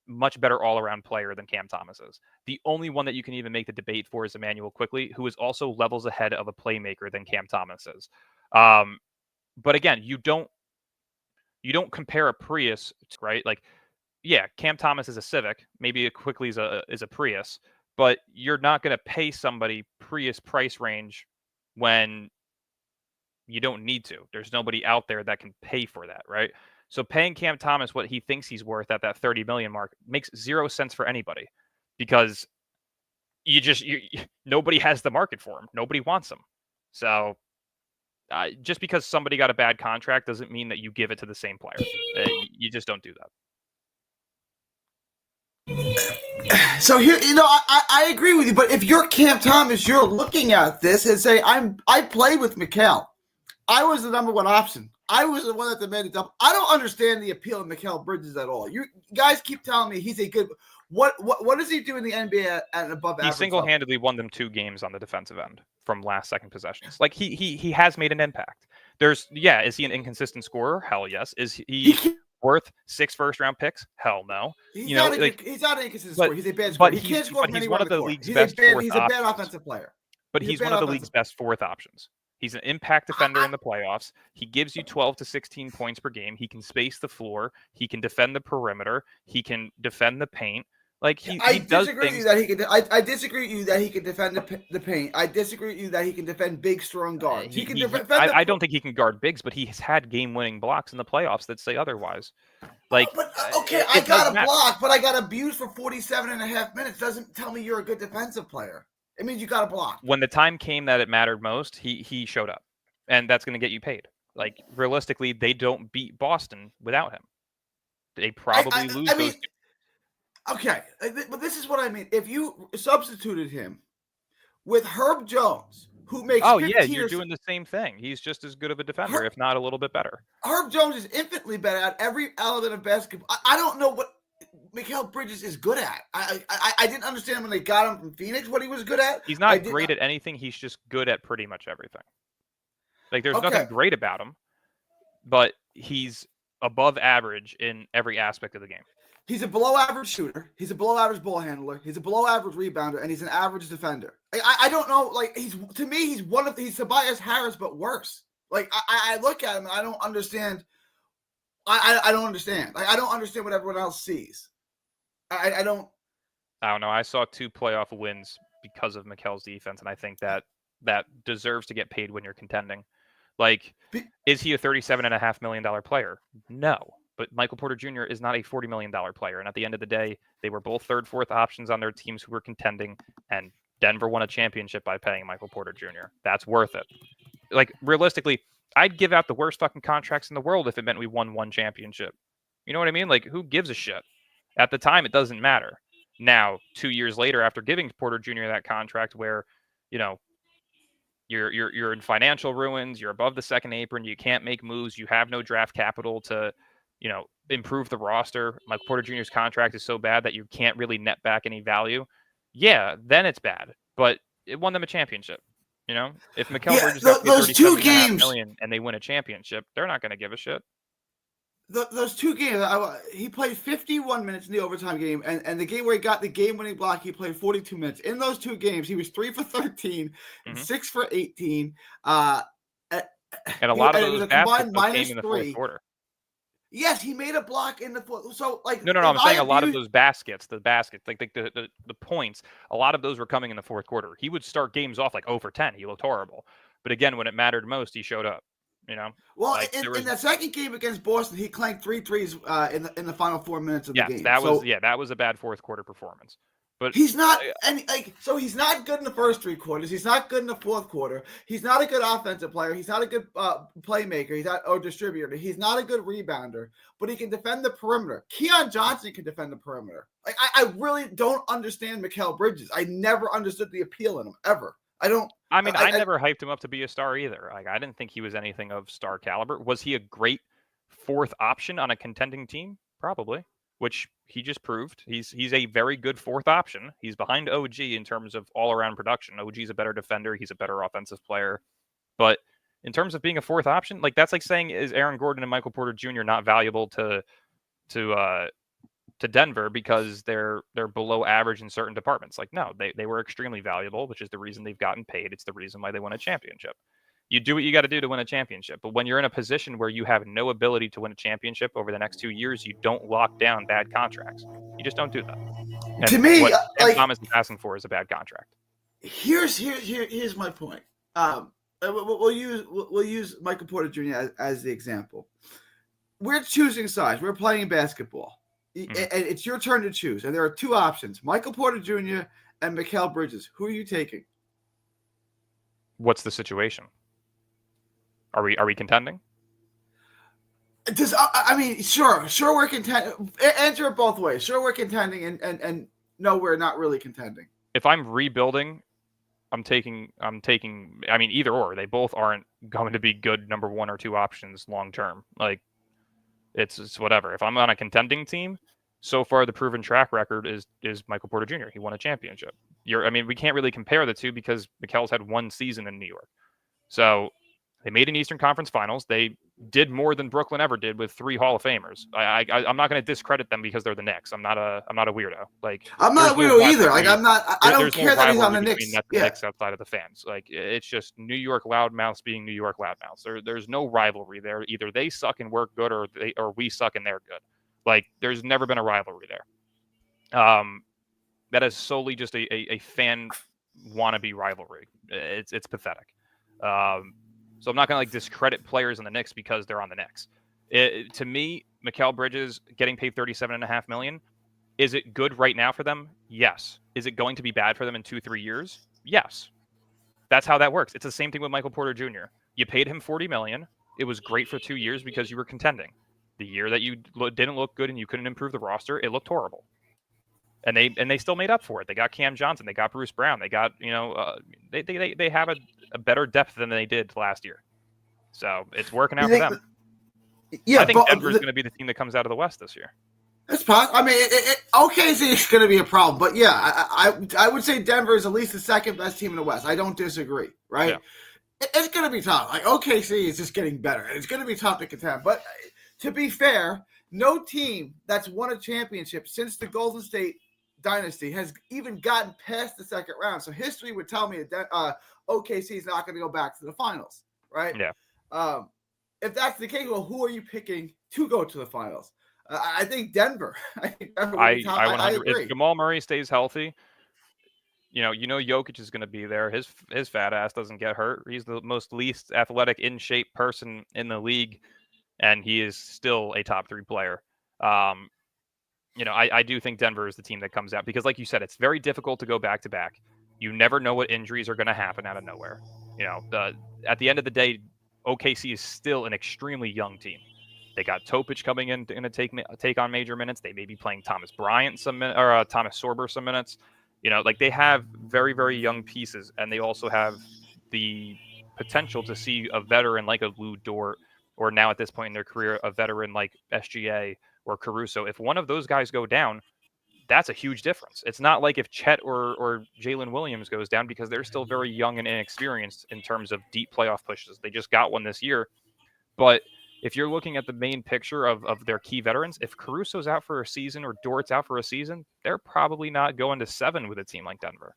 Much better all-around player than Cam Thomas is. The only one that you can even make the debate for is Emmanuel Quickley, who is also levels ahead of a playmaker than Cam Thomas is. But again, you don't compare a Prius, right? Like, yeah, Cam Thomas is a Civic. Maybe a Quickley is a Prius, but you're not going to pay somebody Prius price range when you don't need to. There's nobody out there that can pay for that, right? So paying Cam Thomas what he thinks he's worth at that 30 million mark makes zero sense for anybody, because nobody has the market for him. Nobody wants him. So just because somebody got a bad contract doesn't mean that you give it to the same player. You just don't do
that. So here, I agree with you, but if you're Cam Thomas, you're looking at this and say, I played with Mikal. I was the number one option. I was the one that demanded up. I don't understand the appeal of Mikal Bridges at all. You guys keep telling me he's a good. What does he do in the NBA at an above average?
He single-handedly won them 2 games on the defensive end from last-second possessions. Like he has made an impact. Is he an inconsistent scorer? Hell yes. Is he worth 6 first-round picks? Hell no.
He's not an inconsistent scorer. He's a bad scorer. He can't score from anywhere on the court. He's a bad offensive player.
But he's one of the league's best fourth options. He's an impact defender in the playoffs. He gives you 12 to 16 points per game. He can space the floor. He can defend the perimeter. He can defend the paint. Like I disagree with you that he can. I disagree with you that he can defend the paint. I disagree with you that he can defend big, strong guards. He can defend. I don't think he can guard bigs, but he's had game-winning blocks in the playoffs that say otherwise. Like,
I got a block, but I got abused for 47.5 minutes. Doesn't tell me you're a good defensive player. It means you got a block.
When the time came that it mattered most, he showed up, and that's going to get you paid. Like, realistically, they don't beat Boston without him. They probably lose those games.
Okay, but this is what I mean. If you substituted him with Herb Jones, who makes
you're doing the same thing. He's just as good of a defender, if not a little bit better.
Herb Jones is infinitely better at every element of basketball. I don't know what Mikal Bridges is good at. I didn't understand when they got him from Phoenix what he was good at.
He's not great at anything. He's just good at pretty much everything. Like, there's nothing great about him, but he's above average in every aspect of the game.
He's a below-average shooter. He's a below-average ball handler. He's a below-average rebounder, and he's an average defender. I don't know. Like, he's Tobias Harris, but worse. Like, I look at him and I don't understand. I don't understand. Like, I don't understand what everyone else sees. I don't know. I
saw 2 playoff wins because of Mikal's defense, and I think that deserves to get paid when you're contending. Like, is he a $37.5 million player? No. But Michael Porter Jr. is not a $40 million player. And at the end of the day, they were both third, fourth options on their teams who were contending. And Denver won a championship by paying Michael Porter Jr. That's worth it. Like, realistically, I'd give out the worst fucking contracts in the world if it meant we won 1 championship. You know what I mean? Like, who gives a shit? At the time, it doesn't matter. Now, 2 years later, after giving Porter Jr. that contract, where you're in financial ruins, you're above the second apron, you can't make moves, you have no draft capital to improve the roster. Michael Porter Jr.'s contract is so bad that you can't really net back any value. Yeah, then it's bad, but it won them a championship. If Mikal
Yeah,
Bridges got paid
those two
$37.5
games.
million and they win a championship, they're not going to give a shit.
Those two games, he played 51 minutes in the overtime game, and the game where he got the game-winning block, he played 42 minutes. In those two games, he was 3 for 13, and 6 for 18.
And a lot of those baskets came in the fourth
-3.
quarter.
Yes, he made a block in the fourth. So,
No, I'm saying a lot of those baskets, the points, a lot of those were coming in the fourth quarter. He would start games off like 0 for 10. He looked horrible. But again, when it mattered most, he showed up.
Well, in that second game against Boston, he clanked 3 threes in the final 4 minutes of the game.
That was a bad fourth quarter performance. But
he's not, so he's not good in the first 3 quarters. He's not good in the fourth quarter. He's not a good offensive player. He's not a good playmaker. He's not a distributor. He's not a good rebounder, but he can defend the perimeter. Keon Johnson can defend the perimeter. I really don't understand Mikal Bridges. I never understood the appeal in him ever. I
never hyped him up to be a star either. I didn't think he was anything of star caliber. Was he a great fourth option on a contending team? Probably, which he just proved. He's a very good fourth option. He's behind OG in terms of all-around production. OG's a better defender. He's a better offensive player. But in terms of being a fourth option, that's like saying, is Aaron Gordon and Michael Porter Jr. not valuable to Denver because they're below average in certain departments? No, they were extremely valuable, which is the reason they've gotten paid. It's the reason why they won a championship. You do what you got to do to win a championship. But when you're in a position where you have no ability to win a championship over the next 2 years, you don't lock down bad contracts. You just don't do that. And
to me,
what Cam Thomas is asking for is a bad contract.
Here's my point. We'll use Michael Porter Jr. as the example. We're choosing sides. We're playing basketball. And it's your turn to choose. And there are 2 options: Michael Porter Jr. and Mikal Bridges. Who are you taking?
What's the situation? Are we contending?
Sure we're contending. Answer it both ways. Sure we're contending, and no, we're not really contending.
If I'm rebuilding, I'm taking. Either or. They both aren't going to be good number 1 or 2 options long term. It's whatever. If I'm on a contending team, so far the proven track record is Michael Porter Jr. He won a championship. We can't really compare the two because Mikal's had 1 season in New York. So they made an Eastern Conference Finals. They did more than Brooklyn ever did with 3 Hall of Famers. I'm not going to discredit them because they're the Knicks. I'm not a weirdo.
I'm not a weirdo either. I don't care that he's on the Knicks.
Knicks outside of the fans. It's just New York loudmouths being New York loudmouths. There's no rivalry there. Either they suck and we're good, or we suck and they're good. There's never been a rivalry there. That is solely just a fan wannabe rivalry. It's pathetic. So I'm not going to discredit players in the Knicks because they're on the Knicks. To me, Mikal Bridges getting paid $37.5 million, is it good right now for them? Yes. Is it going to be bad for them in 2-3 years? Yes. That's how that works. It's the same thing with Michael Porter Jr. You paid him $40 million. It was great for 2 years because you were contending. The year that you didn't look good and you couldn't improve the roster, it looked horrible. And they still made up for it. They got Cam Johnson. They got Bruce Brown. They got they have a better depth than they did last year. So it's working out for them.
Yeah,
I think Denver's going to be the team that comes out of the West this year.
It's possible. OKC is going to be a problem, but yeah, I would say Denver is at least the second best team in the West. I don't disagree. Right? Yeah. It's going to be tough. OKC is just getting better, and it's going to be tough to contend. But to be fair, no team that's won a championship since the Golden State dynasty has even gotten past the second round. So history would tell me that OKC is not going to go back to the finals, right?
Yeah.
If that's the case, well, who are you picking to go to the finals? I think Denver. I
agree.
If
Jamal Murray stays healthy, Jokic is going to be there. His fat ass doesn't get hurt. He's the most least athletic, in shape person in the league, and he is still a top 3 player. I do think Denver is the team that comes out because, like you said, it's very difficult to go back to back. You never know what injuries are going to happen out of nowhere. At the end of the day, OKC is still an extremely young team. They got Topic coming in to take on major minutes. They may be playing Thomas Bryant or Thomas Sorber some minutes. Like they have very, very young pieces, and they also have the potential to see a veteran like a Lou Dort, or now at this point in their career, a veteran like SGA or Caruso. If one of those guys go down, that's a huge difference. It's not like if Chet or Jalen Williams goes down, because they're still very young and inexperienced in terms of deep playoff pushes. They just got one this year. But if you're looking at the main picture of their key veterans, if Caruso's out for a season or Dort's out for a season, they're probably not going to 7 with a team like Denver,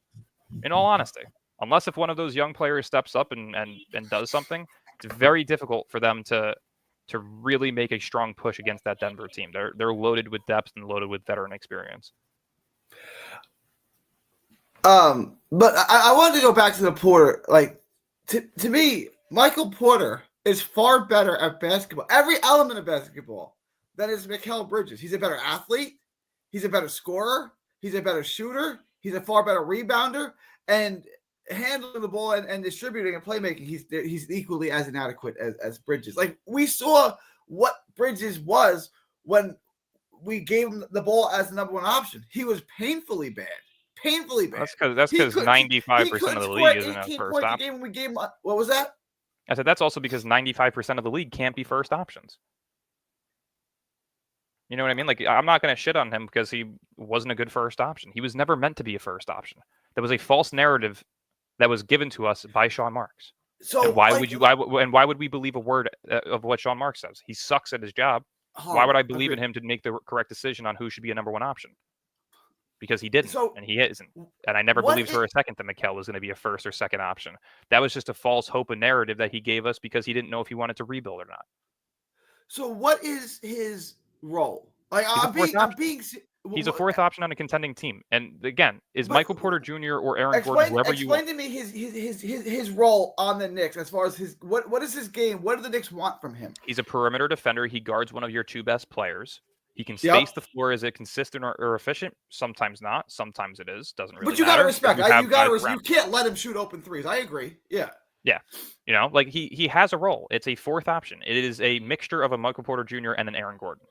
in all honesty. Unless if one of those young players steps up and does something, it's very difficult for them to really make a strong push against that Denver team. They're loaded with depth and loaded with veteran experience.
But I wanted to go back to the Porter. Like, to me, Michael Porter is far better at basketball, every element of basketball, than is Mikal Bridges. He's a better athlete. He's a better scorer. He's a better shooter. He's a far better rebounder. And handling the ball and distributing and playmaking, he's equally as inadequate as Bridges. Like, we saw what Bridges was when we gave him the ball as the number one option. He was painfully bad.
That's because 95% of the league isn't a first option.
When we gave him, what was that?
I said that's also because 95% of the league can't be first options. You know what I mean? Like, I'm not going to shit on him because he wasn't a good first option. He was never meant to be a first option. That was a false narrative that was given to us by Sean Marks. So and why would we believe a word of what Sean Marks says? He sucks at his job. Why would I believe in him to make the correct decision on who should be a number one option? Because he didn't, and he isn't. And I never believed for a second that Mikal was going to be a first or second option. That was just a false hope and narrative that he gave us because he didn't know if he wanted to rebuild or not.
So what is his role? Like,
he's a fourth option on a contending team. And again, is Michael Porter Jr. or Aaron Gordon, whoever you want.
Explain to me his role on the Knicks as far as what is his game? What do the Knicks want from him?
He's a perimeter defender. He guards one of your two best players. He can space the floor. Is it consistent or efficient? Sometimes not. Sometimes it is. Doesn't really matter.
But you got to respect. You can't let him shoot open threes. I agree. Yeah.
Yeah. Like he has a role. It's a fourth option. It is a mixture of a Michael Porter Jr. and an Aaron Gordon,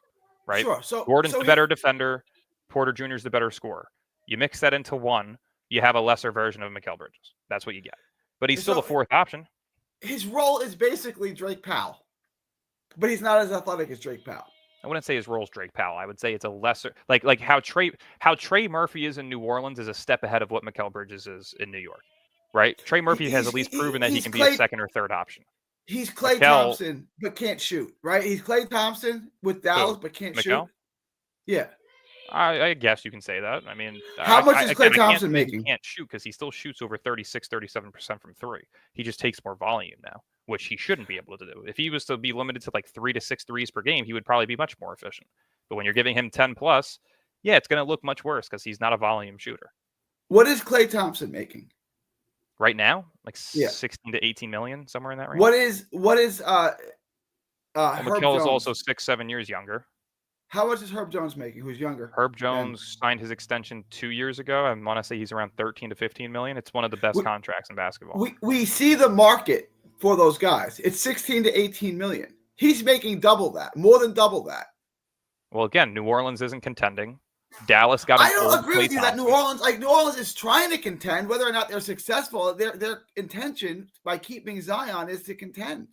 right?
Sure. So
Gordon's the better defender. Porter Jr. is the better scorer. You mix that into one, you have a lesser version of Mikal Bridges. That's what you get. But he's still a fourth option.
His role is basically Drake Powell, but he's not as athletic as Drake Powell.
I wouldn't say his role is Drake Powell. I would say it's a lesser, like how Trey Murphy is in New Orleans is a step ahead of what Mikal Bridges is in New York, right? Trey Murphy has at least proven that he can be a second or third option.
He's Klay Thompson, but can't shoot, right? He's Klay Thompson with Dallas, but can't shoot. Yeah.
I guess you can say that. I mean,
how much is Klay Thompson making?
He can't shoot because he still shoots over 37% from three. He just takes more volume now, which he shouldn't be able to do. If he was to be limited to like 3 to 6 threes per game, he would probably be much more efficient. But when you're giving him 10 plus, yeah, it's going to look much worse because he's not a volume shooter.
What is Klay Thompson making
right now? Like 16 to 18 million, somewhere in that range.
What is
Mikal is also 6-7 years younger.
How much is Herb Jones making, who's younger?
Herb Jones signed his extension 2 years ago. I want to say he's around 13 to 15 million. It's one of the best contracts in basketball.
We see the market for those guys. It's 16 to 18 million. He's making double that, more than double that.
Well, again, New Orleans isn't contending. Dallas got.
I don't agree with you that New Orleans is trying to contend. Whether or not they're successful, their intention by keeping Zion is to contend.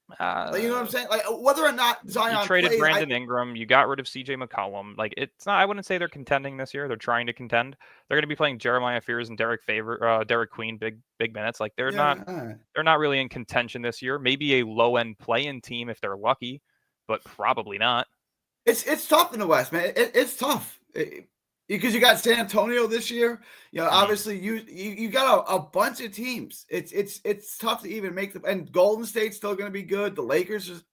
You know what I'm saying? Like, whether or not Zion
you traded Brandon Ingram, you got rid of CJ McCollum. Like, it's not. I wouldn't say they're contending this year. They're trying to contend. They're going to be playing Jeremiah Fears and Derek Queen big minutes. Like, they're not really in contention this year. Maybe a low end play-in team if they're lucky, but probably not.
It's tough in the West, man. It's tough. Because you got San Antonio this year, obviously you got a bunch of teams. It's tough to even make and Golden State's still going to be good. The Lakers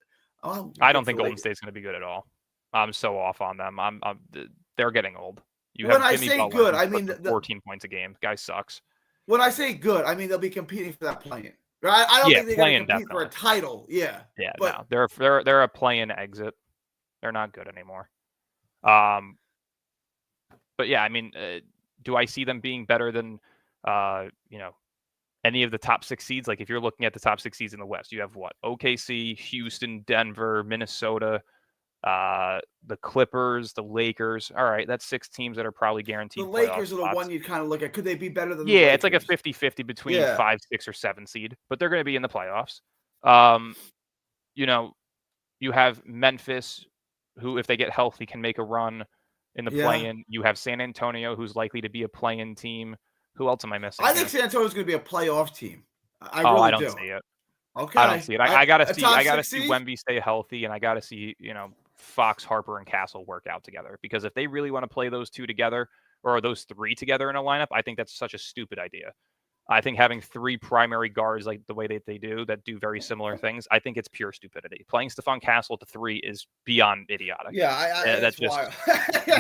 I don't think Golden State's going to be good at all. I'm so off on them. They're getting old.
When I say good, I mean
14 points a game. Guy sucks.
When I say good, I mean they'll be competing for that play-in. Right? I don't think they're going to compete for a title. Yeah.
Yeah. But no, they're a play-in exit. They're not good anymore. But yeah, I mean, do I see them being better than, any of the top 6 seeds? Like, if you're looking at the top 6 seeds in the West, you have what? OKC, Houston, Denver, Minnesota, the Clippers, the Lakers. All right, that's 6 teams that are probably guaranteed
The
playoff
Lakers are the
spots.
one you'd kind of look at. Could they be better than the
Yeah,
Lakers?
it's like a 50-50 between 5, 6, or 7 seed, but they're going to be in the playoffs. You know, you have Memphis, who, if they get healthy, can make a run in the play-in. You have San Antonio, who's likely to be a play-in team. Who else am I missing?
I think San Antonio's going to be a playoff team. I
I
really
don't
do.
see it.
Okay.
I don't see it. I gotta see. I gotta see
seed?
Wemby stay healthy, and I gotta see Fox, Harper, and Castle work out together. Because if they really want to play those 2 together, or those 3 together in a lineup, I think that's such a stupid idea. I think having 3 primary guards like the way that they do that do very similar things, I think it's pure stupidity. Playing Stephon Castle at the 3 is beyond idiotic.
Yeah,
that's
just
wild.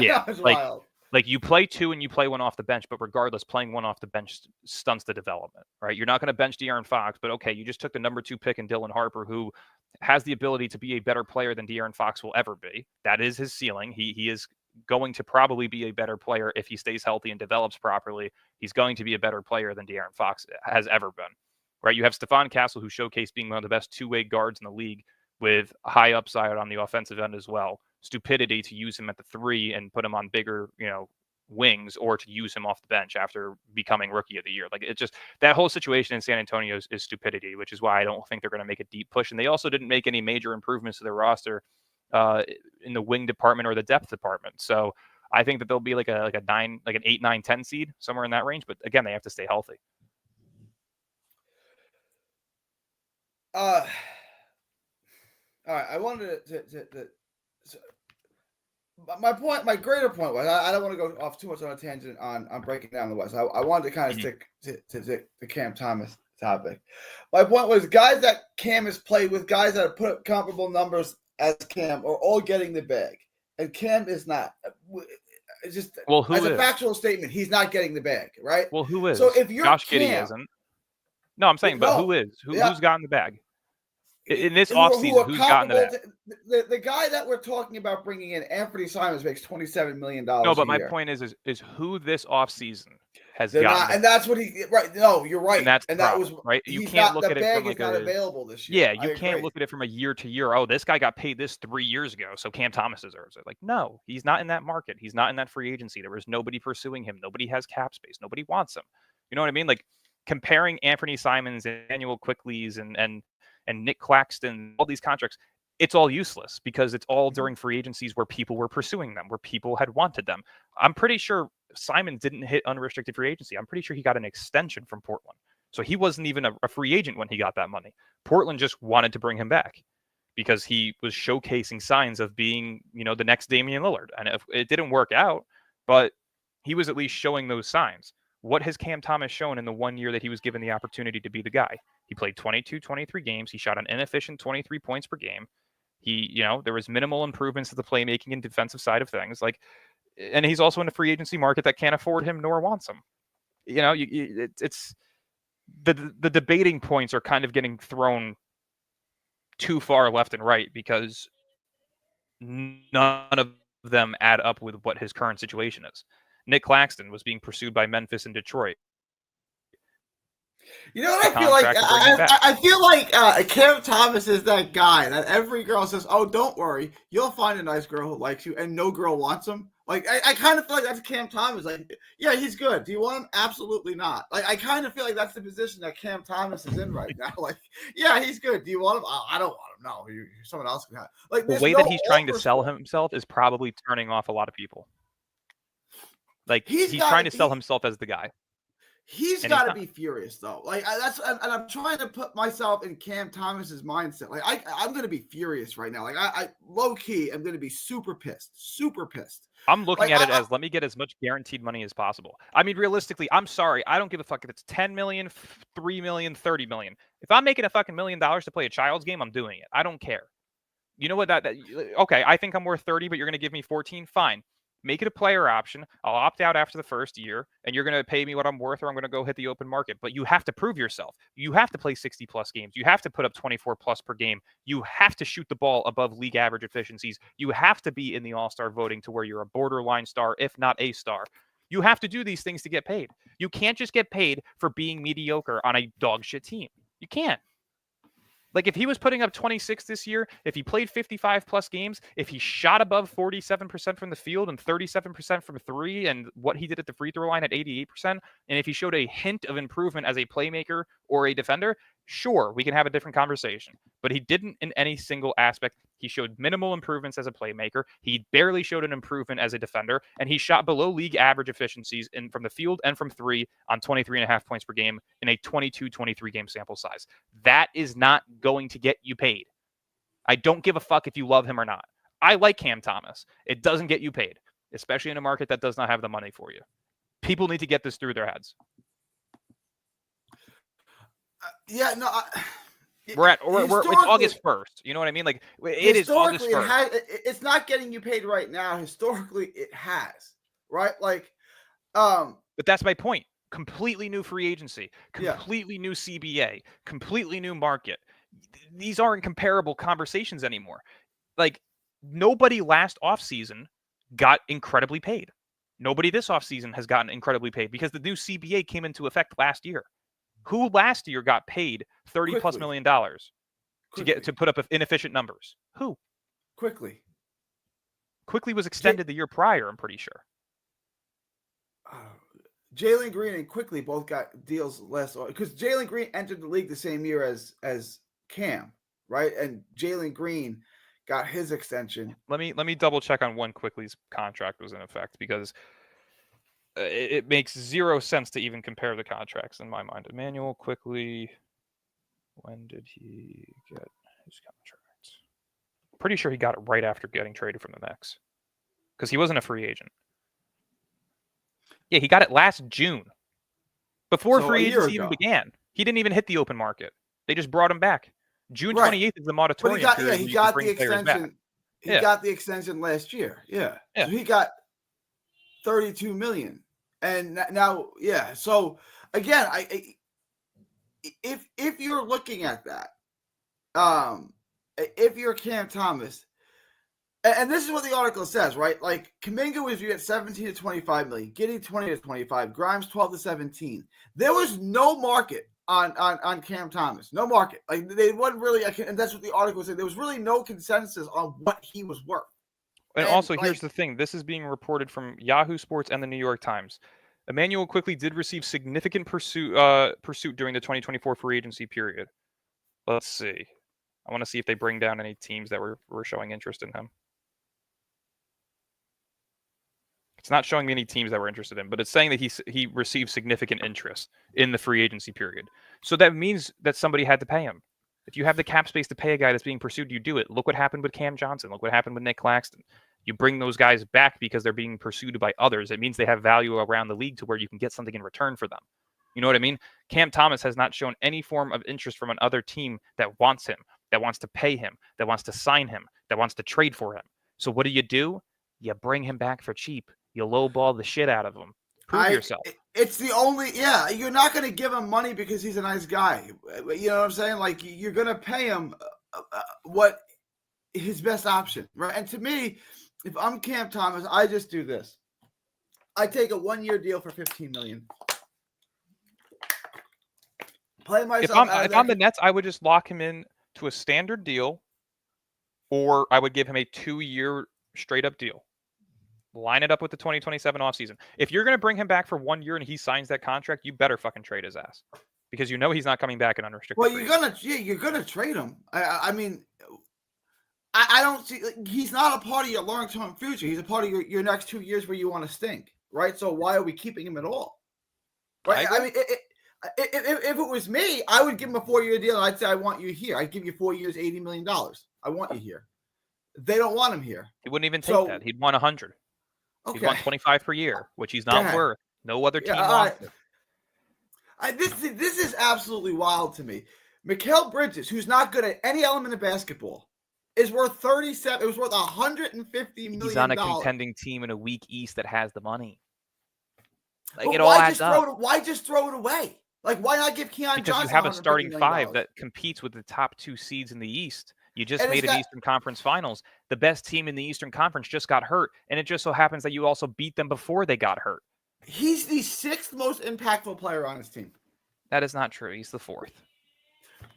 Yeah, it's wild.
Like you play 2 and you play 1 off the bench, but regardless, playing 1 off the bench stunts the development, right? You're not going to bench De'Aaron Fox, but okay, you just took the number 2 pick in Dylan Harper, who has the ability to be a better player than De'Aaron Fox will ever be. That is his ceiling. He is going to probably be a better player if he stays healthy and develops properly. He's going to be a better player than De'Aaron Fox has ever been, right? You have Stephon Castle, who showcased being one of the best 2-way guards in the league with high upside on the offensive end as well. Stupidity to use him at the 3 and put him on bigger, wings, or to use him off the bench after becoming rookie of the year. Like, it just, that whole situation in San Antonio is stupidity, which is why I don't think they're going to make a deep push. And they also didn't make any major improvements to their roster in the wing department or the depth department. So I think that they'll be like an 8, 9, 10 seed, somewhere in that range. But again, they have to stay healthy.
All right, I wanted to my greater point was, I don't want to go off too much on a tangent on breaking down the West. I wanted to kind of stick to the Cam Thomas topic. My point was, guys that Cam has played with, guys that have put up comparable numbers as Cam, are all getting the bag, and Cam is not. It's just,
who
as
is?
A factual statement, he's not getting the bag, right?
Well, who is?
So if you're
Josh
Cam,
Giddey isn't. No, I'm saying, but who is? Who's gotten the bag? In this offseason, who's gotten the bag?
The guy that we're talking about bringing in, Anthony Simons, makes $27 million.
No, but my point is who this offseason has gotten.
And that's what right. No, you're right.
And that was right. You can't look at it from like
not available this year.
Yeah, you can't look at it from a year to year. Oh, this guy got paid this 3 years ago, so Cam Thomas deserves it. Like, no, he's not in that market. He's not in that free agency. There was nobody pursuing him. Nobody has cap space. Nobody wants him. You know what I mean? Like, comparing Anthony Simons and Daniel Quickly's and Nick Claxton, all these contracts, it's all useless because it's all during free agencies where people were pursuing them, where people had wanted them. I'm pretty sure Simon didn't hit unrestricted free agency. I'm pretty sure he got an extension from Portland. So he wasn't even a free agent when he got that money. Portland just wanted to bring him back because he was showcasing signs of being, the next Damian Lillard. And it didn't work out, but he was at least showing those signs. What has Cam Thomas shown in the 1 year that he was given the opportunity to be the guy? He played 22, 23 games. He shot an inefficient 23 points per game. There was minimal improvements to the playmaking and defensive side of things. And he's also in a free agency market that can't afford him nor wants him. It's the debating points are kind of getting thrown too far left and right because none of them add up with what his current situation is. Nick Claxton was being pursued by Memphis and Detroit.
You know what I feel like? I feel like Cam Thomas is that guy that every girl says, "Oh, don't worry, you'll find a nice girl who likes you," and no girl wants him. Like, I kind of feel like that's Cam Thomas. Like, yeah, he's good. Do you want him? Absolutely not. Like, I kind of feel like that's the position that Cam Thomas is in right now. Like, yeah, he's good. Do you want him? I don't want him. No, someone else can have. Like,
the way that he's trying to sell himself is probably turning off a lot of people. Like, he's trying to sell himself as the guy.
He's got to be furious though. Like, and I'm trying to put myself in Cam Thomas's mindset. Like, I'm going to be furious right now. Like, I low key, I'm going to be super pissed.
I'm looking at it as, let me get as much guaranteed money as possible. I mean, realistically, I'm sorry. I don't give a fuck if it's 10 million, 3 million, 30 million. If I'm making a fucking $1 million to play a child's game, I'm doing it. I don't care. You know what? Okay, I think I'm worth 30, but you're going to give me 14. Fine. Make it a player option. I'll opt out after the first year, and you're going to pay me what I'm worth, or I'm going to go hit the open market. But you have to prove yourself. You have to play 60-plus games. You have to put up 24-plus per game. You have to shoot the ball above league average efficiencies. You have to be in the all-star voting to where you're a borderline star, if not a star. You have to do these things to get paid. You can't just get paid for being mediocre on a dog shit team. You can't. Like, if he was putting up 26 this year, if he played 55 plus games, if he shot above 47% from the field and 37% from three, and what he did at the free throw line at 88%, and if he showed a hint of improvement as a playmaker or a defender, sure, we can have a different conversation. But he didn't in any single aspect. He showed minimal improvements as a playmaker. He barely showed an improvement as a defender, and he shot below league average efficiencies from the field and from three on 23.5 points per game in a 22-23 game sample size. That is not going to get you paid. I don't give a fuck if you love him or not. I like Cam Thomas. It doesn't get you paid, especially in a market that does not have the money for you. People need to get this through their heads. It's August 1st. You know what I mean? Like, it is August 1st.
It's not getting you paid right now. Historically, it has, right? Like, but
that's my point. Completely new free agency, completely new CBA, completely new market. These aren't comparable conversations anymore. Like, nobody last offseason got incredibly paid. Nobody this offseason has gotten incredibly paid because the new CBA came into effect last year. Who last year got paid $30+ million to put up inefficient numbers? Who?
Quickly
was extended the year prior, I'm pretty sure.
Jalen Green and Quickly both got deals less, because Jalen Green entered the league the same year as Cam, right? And Jalen Green got his extension.
Let me double check on when Quickly's contract was in effect, because it makes zero sense to even compare the contracts in my mind. Emmanuel Quickly, when did he get his contract? Pretty sure he got it right after getting traded from the Knicks, because he wasn't a free agent. Yeah, he got it last June, before free agency even began. He didn't even hit the open market. They just brought him back. June 28th is the moratorium period.
He got the extension. He got the extension last year. Yeah. So he got $32 million. And now, so again, if you're looking at that, if you're Cam Thomas, and this is what the article says, right? Like, Kuminga was, you get 17 to 25 million, Giddey 20 to 25, Grimes 12 to 17. There was no market on Cam Thomas, no market. Like, they wasn't really, and that's what the article said. There was really no consensus on what he was worth.
And also, here's the thing. This is being reported from Yahoo Sports and the New York Times. Emmanuel Quickly did receive significant pursuit during the 2024 free agency period. Let's see. I want to see if they bring down any teams that were showing interest in him. It's not showing me any teams that were interested in, but it's saying that he received significant interest in the free agency period. So that means that somebody had to pay him. If you have the cap space to pay a guy that's being pursued, you do it. Look what happened with Cam Johnson. Look what happened with Nick Claxton. You bring those guys back because they're being pursued by others. It means they have value around the league to where you can get something in return for them. You know what I mean? Cam Thomas has not shown any form of interest from another team that wants him, that wants to pay him, that wants to sign him, that wants to trade for him. So what do? You bring him back for cheap. You lowball the shit out of him. Prove yourself.
It's the only, you're not going to give him money because he's a nice guy. You know what I'm saying? Like, you're going to pay him what his best option, right? And to me, if I'm Cam Thomas, I just do this. I take a 1-year deal for $15 million. Play myself.
If I'm the Nets, I would just lock him in to a standard deal, or I would give him a 2-year straight up deal. Line it up with the 2027 offseason. If you're going to bring him back for 1 year and he signs that contract, you better fucking trade his ass, because you know he's not coming back in unrestricted.
Well, you're gonna trade him. I mean, I don't see. He's not a part of your long-term future. He's a part of your next 2 years where you want to stink, right? So why are we keeping him at all? Right? I mean, if it was me, I would give him a 4-year deal. And I'd say, I want you here. I'd give you 4 years, $80 million. I want you here. They don't want him here.
He wouldn't even take that. He'd want 100. Okay. He'd want 25 per year, which he's not worth. No other team wants it.
This is absolutely wild to me. Mikal Bridges, who's not good at any element of basketball, is worth 37. It was worth $150 million.
He's on a contending team in a weak East that has the money. Like,
but
it all adds up.
Why just throw it away? Like, why not give Keon Johnson?
Because you have a starting five that competes with the top 2 seeds in the East. You just made an Eastern Conference Finals. The best team in the Eastern Conference just got hurt, and it just so happens that you also beat them before they got hurt.
He's the 6th most impactful player on his team.
That is not true. He's the 4th.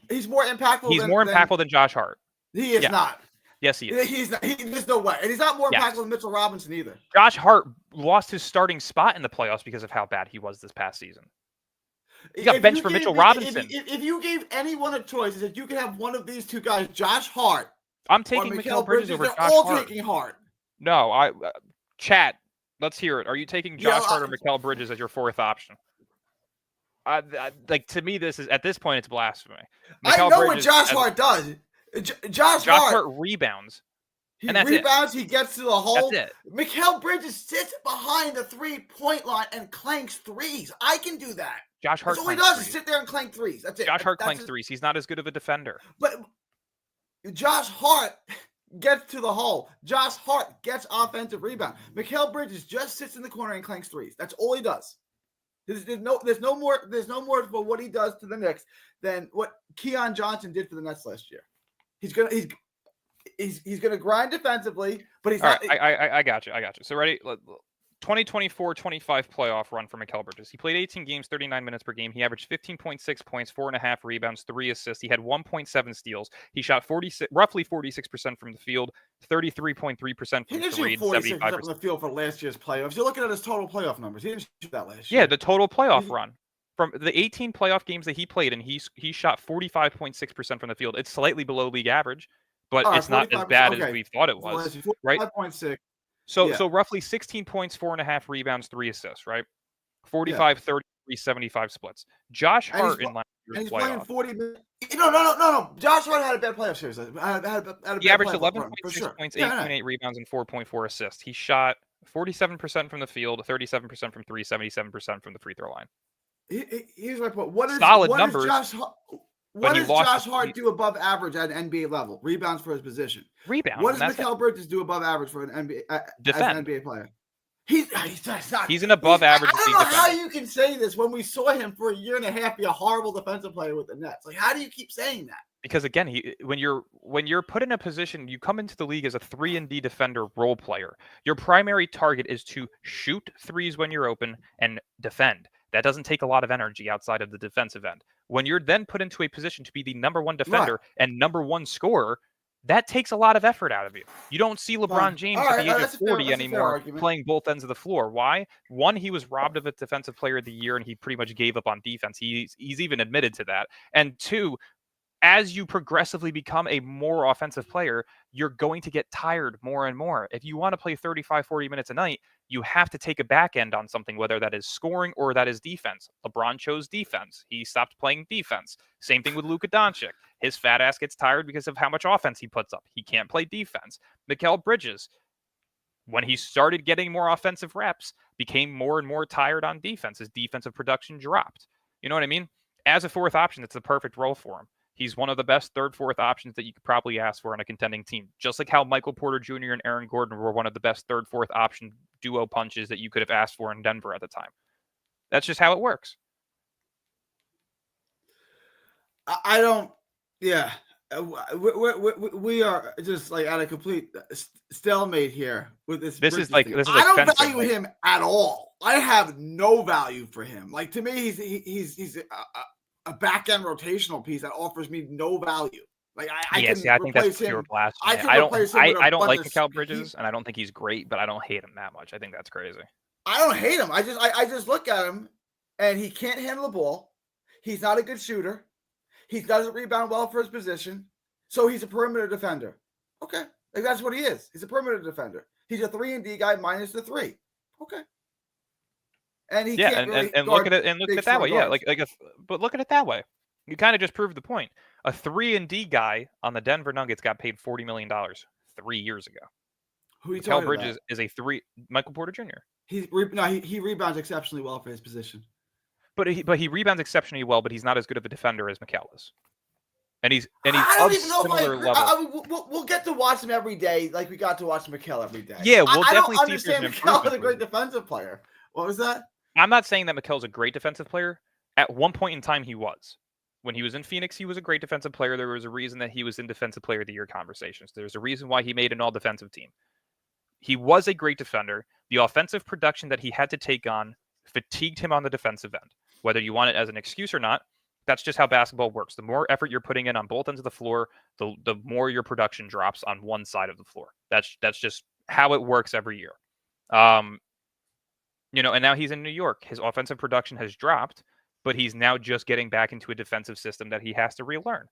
He's more impactful.
He's more impactful than Josh Hart.
He is not.
Yes, he is.
He's not. There's no way, and he's not more impactful than Mitchell Robinson either.
Josh Hart lost his starting spot in the playoffs because of how bad he was this past season. He got benched for Mitchell Robinson.
If you gave anyone a choice, that you could have one of these two guys, Josh Hart.
I'm taking Mikal Bridges over Josh Hart.
They're all taking Hart.
No, chat. Let's hear it. Are you taking Josh Hart or Mikal Bridges as your fourth option? To me, at this point, it's blasphemy.
I know what Josh Hart does. Josh Hart
rebounds.
He rebounds. He gets to the hole.
That's it.
Mikal Bridges sits behind the 3-point line and clanks threes. I can do that.
Josh Hart.
That's all he does is sit there and clank threes. That's it.
Josh Hart clanks threes. He's not as good of a defender.
But Josh Hart gets to the hole. Josh Hart gets offensive rebound. Mikal Bridges just sits in the corner and clanks threes. That's all he does. There's no more for what he does to the Knicks than what Keon Johnson did for the Nets last year. He's gonna grind defensively, but he's not.
I got you. So ready? 2024-25 playoff run for Mikal Bridges. He played 18 games, 39 minutes per game. He averaged 15.6 points, 4.5 rebounds, 3 assists. He had 1.7 steals. He shot roughly 46% from the field, 33.3% from three, and 75%
from the field for last year's playoffs. You're looking at his total playoff numbers. He didn't shoot that last year.
Yeah, the total playoff run. From the 18 playoff games that he played, and he shot 45.6% from the field. It's slightly below league average, but it's not as bad as we thought it was. Right?
5.6.
So roughly 16 points, 4.5 rebounds, 3 assists, right? 45, 33, 75 splits. Josh Hart in last year's playoff.
Playing 40 minutes. No. Josh Hart had a bad playoff series.
He averaged 11.6 points, 8.8 rebounds, and 4.4 assists. He shot 47% from the field, 37% from 3, 77% from the free throw line.
Here's my point. What does Josh Hart do above average at an NBA level? Rebounds for his position. What does Mikal Bridges do above average for an NBA as an NBA player?
He's an above average.
I don't know how you can say this when we saw him for a year and a half be a horrible defensive player with the Nets. Like, how do you keep saying that?
Because again, when you're put in a position, you come into the league as a 3-and-D defender role player. Your primary target is to shoot threes when you're open and defend. That doesn't take a lot of energy outside of the defensive end. When you're then put into a position to be the number one defender and number one scorer, that takes a lot of effort out of you. You don't see LeBron James at the age of 40 anymore playing both ends of the floor. Why? One, he was robbed of a defensive player of the year, and he pretty much gave up on defense. He's even admitted to that. And two, as you progressively become a more offensive player, you're going to get tired more and more. If you want to play 35, 40 minutes a night, you have to take a back end on something, whether that is scoring or that is defense. LeBron chose defense. He stopped playing defense. Same thing with Luka Doncic. His fat ass gets tired because of how much offense he puts up. He can't play defense. Mikal Bridges, when he started getting more offensive reps, became more and more tired on defense. His defensive production dropped. You know what I mean? As a fourth option, it's the perfect role for him. He's one of the best third, fourth options that you could probably ask for on a contending team. Just like how Michael Porter Jr. and Aaron Gordon were one of the best third, fourth option duo punches that you could have asked for in Denver at the time. That's just how it works.
I don't. Yeah, we are just like at a complete stalemate here with this.
I
don't value him at all. I have no value for him. Like, to me, he's a back end rotational piece that offers me no value. Like, I think that's pure blasphemy.
I don't like Mikal Bridges, and I don't think he's great, but I don't hate him that much. I think that's crazy.
I don't hate him. I just look at him, and he can't handle the ball. He's not a good shooter. He doesn't rebound well for his position, so he's a perimeter defender. Okay, like, that's what he is. He's a perimeter defender. He's a 3-and-D guy minus the 3. Okay. And he can't really
look at it that way. Yeah, but look at it that way. You kind of just proved the point. A 3-and-D guy on the Denver Nuggets got paid $40 million 3 years ago.
Who are you talking about?
Bridges is Michael Porter Jr.
He rebounds exceptionally well for his position.
But he rebounds exceptionally well, but he's not as good of a defender as Mikal is. And he's
of similar level. We'll get to watch him every day, like we got to watch Mikal every day.
Yeah, we'll definitely
see if there's an improvement. Mikal is a great defensive player. What was that?
I'm not saying that Mikal's a great defensive player. At one point in time, he was. When he was in Phoenix, he was a great defensive player. There was a reason that he was in Defensive Player of the Year conversations. There's a reason why he made an all-defensive team. He was a great defender. The offensive production that he had to take on fatigued him on the defensive end. Whether you want it as an excuse or not, That's just how basketball works. The more effort you're putting in on both ends of the floor, the more your production drops on one side of the floor. That's just how it works every year. Um, and now he's in New York. His offensive production has dropped, but he's now just getting back into a defensive system that he has to relearn.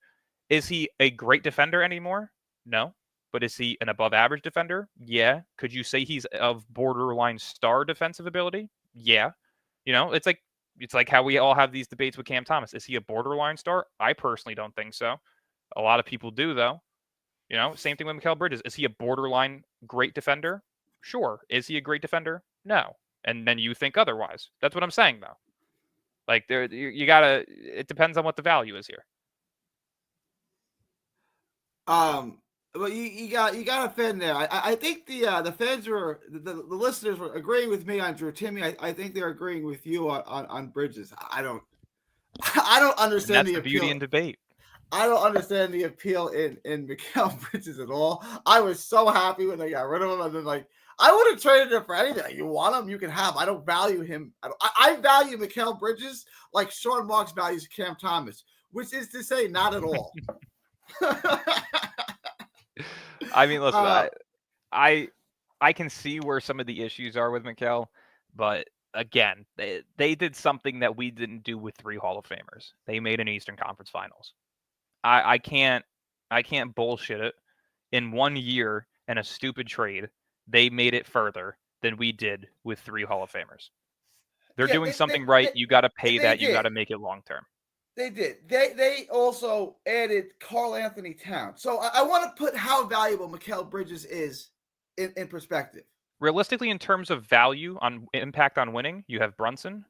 Is he a great defender anymore? No. But is he an above average defender? Yeah. Could you say he's of borderline star defensive ability? Yeah. It's like how we all have these debates with Cam Thomas. Is he a borderline star? I personally don't think so. A lot of people do, though. Same thing with Mikal Bridges. Is he a borderline great defender? Sure. Is he a great defender? No. And then you think otherwise. That's what I'm saying, though. Like you gotta. It depends on what the value is here.
But you got a fan there. I think the fans were the listeners were agreeing with me on Drew Timmy. I think they're agreeing with you on Bridges. I don't understand
And that's the
appeal.
beauty in debate.
I don't understand the appeal in Mikal Bridges at all. I was so happy when they got rid of him, and then I would have traded him for anything. You want him, you can have him. I don't value him. I value Mikal Bridges like Sean Marks values Cam Thomas, which is to say, not at all.
I mean, listen, I can see where some of the issues are with Mikal, but again, they did something that we didn't do with 3 Hall of Famers. They made an Eastern Conference Finals. I can't bullshit it. In 1 year and a stupid trade, they made it further than we did with 3 Hall of Famers. They're doing something right. You got to pay that. You got to make it long term.
They did. They also added Karl Anthony Towns. So I want to put how valuable Mikal Bridges is in perspective.
Realistically, in terms of value on impact on winning, you have Brunson,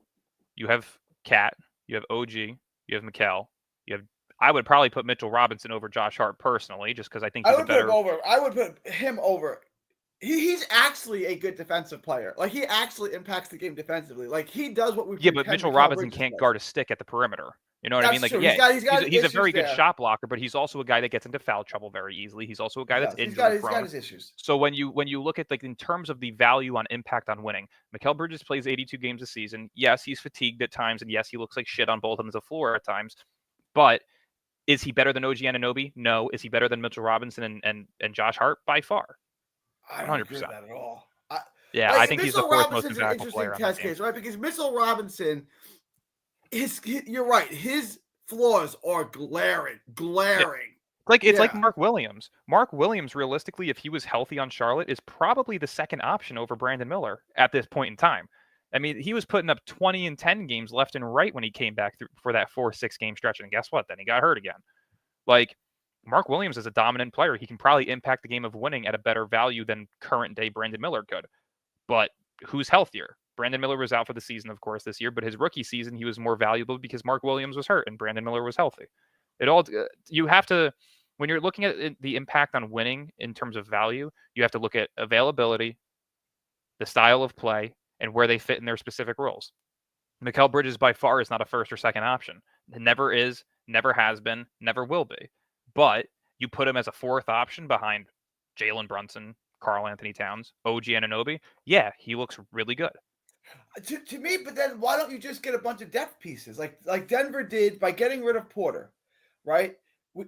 you have Cat, you have OG, you have Mikal, you have. I would probably put Mitchell Robinson over Josh Hart personally, just because I think he's better.
I would put him over. He's actually a good defensive player. Like, he actually impacts the game defensively. Like, he does what we.
Yeah, but Mitchell Robinson can't guard a stick at the perimeter. You know what I mean? Like,
true.
Yeah,
he's
a very good shot blocker, but he's also a guy that gets into foul trouble very easily. He's also a guy that's injury prone. He's got his issues. So when you look at, like, in terms of the value on impact on winning, Mikal Bridges plays 82 games a season. Yes, he's fatigued at times, and yes, he looks like shit on both ends of the floor at times. But is he better than OG Anunoby? No. Is he better than Mitchell Robinson and Josh Hart? By far.
I don't agree with that at all.
I think he's the fourth most impactful player on
test case, right? Because Mitchell Robinson, you're right. His flaws are glaring.
Yeah. It's like Mark Williams. Mark Williams, realistically, if he was healthy on Charlotte, is probably the second option over Brandon Miller at this point in time. I mean, he was putting up 20 and 10 games left and right when he came back for that 4-6 game stretch. And guess what? Then he got hurt again. Like, Mark Williams is a dominant player. He can probably impact the game of winning at a better value than current day Brandon Miller could. But who's healthier? Brandon Miller was out for the season, of course, this year, but his rookie season, he was more valuable because Mark Williams was hurt and Brandon Miller was healthy. You have to, when you're looking at the impact on winning in terms of value, you have to look at availability, the style of play, and where they fit in their specific roles. Mikal Bridges by far is not a first or second option. It never is, never has been, never will be. But you put him as a fourth option behind Jalen Brunson, Karl Anthony Towns, OG Anunoby. Yeah, he looks really good.
To me, but then why don't you just get a bunch of depth pieces like Denver did by getting rid of Porter, right?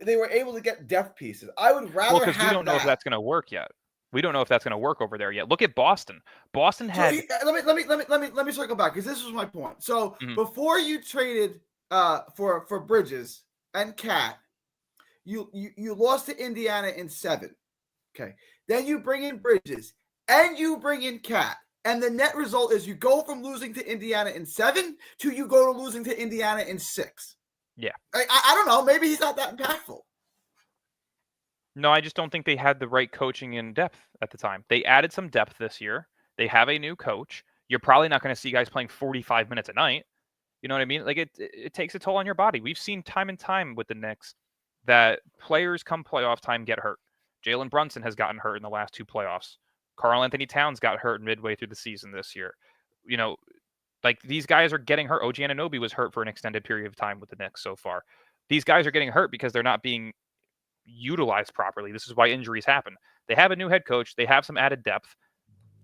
They were able to get depth pieces. I would rather
because we don't know if that's going to work yet. We don't know if that's going to work over there yet. Look at Boston. Boston had.
Let me circle back because this was my point. So before you traded for Bridges and Cat, you lost to Indiana in 7. Okay, then you bring in Bridges and you bring in Cat. And the net result is you go from losing to Indiana in 7 to you go to losing to Indiana in 6.
Yeah.
I don't know. Maybe he's not that impactful.
No, I just don't think they had the right coaching and depth at the time. They added some depth this year. They have a new coach. You're probably not going to see guys playing 45 minutes a night. You know what I mean? Like, it takes a toll on your body. We've seen time and time with the Knicks that players come playoff time get hurt. Jalen Brunson has gotten hurt in the last 2 playoffs. Karl Anthony Towns got hurt midway through the season this year. You know, like, these guys are getting hurt. OG Anunoby was hurt for an extended period of time with the Knicks so far. These guys are getting hurt because they're not being utilized properly. This is why injuries happen. They have a new head coach. They have some added depth.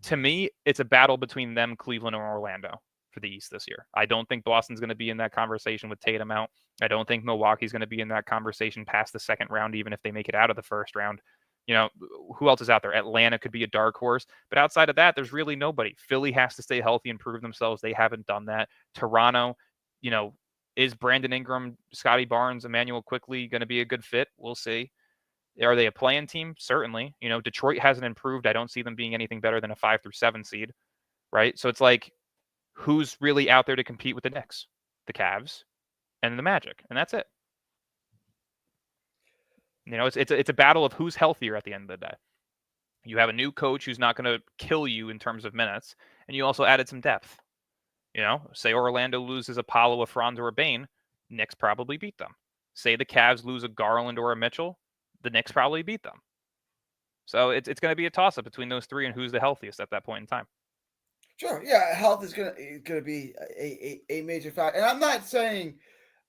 To me, it's a battle between them, Cleveland, and Orlando. for the East this year. I don't think Boston's going to be in that conversation with Tatum out. I don't think Milwaukee's going to be in that conversation past the second round, even if they make it out of the first round. Who else is out there? Atlanta could be a dark horse. But outside of that, there's really nobody. Philly has to stay healthy and prove themselves. They haven't done that. Toronto, is Brandon Ingram, Scotty Barnes, Emmanuel Quickly going to be a good fit? We'll see. Are they a play-in team? Certainly. Detroit hasn't improved. I don't see them being anything better than a 5 through 7 seed, right? So it's like, who's really out there to compete with the Knicks, the Cavs, and the Magic? And that's it. It's a battle of who's healthier at the end of the day. You have a new coach who's not going to kill you in terms of minutes, and you also added some depth. Say Orlando loses a Paolo, a Franz, or a Bane, Knicks probably beat them. Say the Cavs lose a Garland or a Mitchell, the Knicks probably beat them. So it's going to be a toss-up between those three and who's the healthiest at that point in time.
Sure, yeah, health is going to be a major factor. And I'm not saying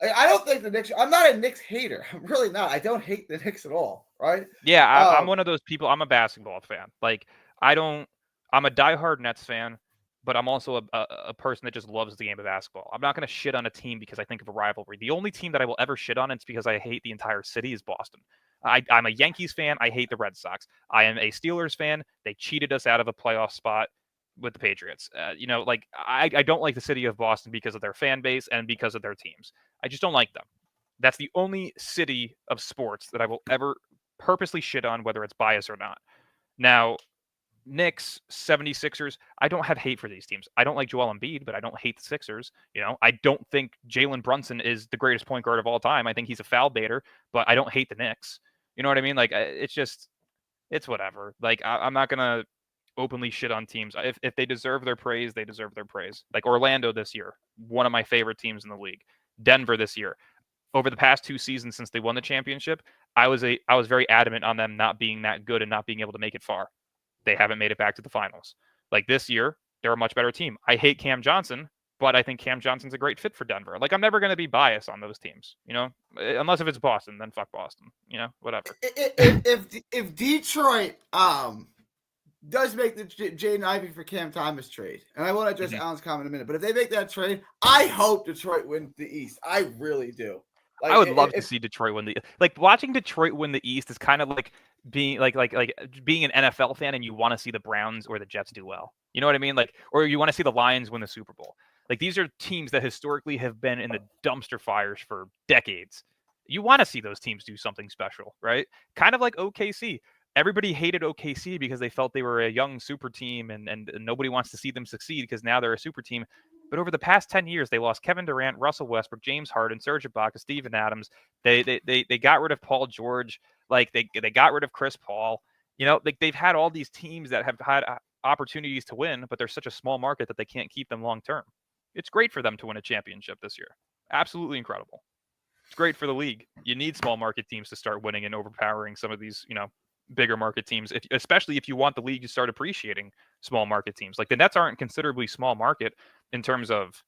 I don't think the Knicks. I'm not a Knicks hater. I'm really not. I don't hate the Knicks at all. Right?
Yeah, I'm one of those people. I'm a basketball fan. Like I'm a diehard Nets fan, but I'm also a person that just loves the game of basketball. I'm not going to shit on a team because I think of a rivalry. The only team that I will ever shit on, it's because I hate the entire city, is Boston. I'm a Yankees fan. I hate the Red Sox. I am a Steelers fan. They cheated us out of a playoff spot with the Patriots. I don't like the city of Boston because of their fan base and because of their teams. I just don't like them. That's the only city of sports that I will ever purposely shit on, whether it's bias or not. Now, Knicks, 76ers, I don't have hate for these teams. I don't like Joel Embiid, but I don't hate the Sixers. I don't think Jalen Brunson is the greatest point guard of all time. I think he's a foul baiter, but I don't hate the Knicks. You know what I mean? Like, it's whatever. Like, I'm not going to openly shit on teams. If they deserve their praise, they deserve their praise. Like Orlando this year, one of my favorite teams in the league. Denver this year. Over the past 2 seasons since they won the championship, I was very adamant on them not being that good and not being able to make it far. They haven't made it back to the finals. Like this year, they're a much better team. I hate Cam Johnson, but I think Cam Johnson's a great fit for Denver. Like I'm never going to be biased on those teams, unless if it's Boston, then fuck Boston, whatever.
If Detroit does make the Jaden Ivey for Cam Thomas trade, and I want to address Alan's comment in a minute, but if they make that trade, I hope Detroit wins the East. I really do. Like,
I would love to see Detroit win watching Detroit win the East is kind of like being like being an NFL fan and you want to see the Browns or the Jets do well. You know what I mean? Like, or you want to see the Lions win the Super Bowl. Like these are teams that historically have been in the dumpster fires for decades. You want to see those teams do something special, right? Kind of like OKC. Everybody hated OKC because they felt they were a young super team and nobody wants to see them succeed because now they're a super team. But over the past 10 years, they lost Kevin Durant, Russell Westbrook, James Harden, Serge Ibaka, Steven Adams. They got rid of Paul George. Like they got rid of Chris Paul. They've had all these teams that have had opportunities to win, but they're such a small market that they can't keep them long term. It's great for them to win a championship this year. Absolutely incredible. It's great for the league. You need small market teams to start winning and overpowering some of these, bigger market teams, especially if you want the league to start appreciating small market teams. Like the Nets aren't considerably small market in terms of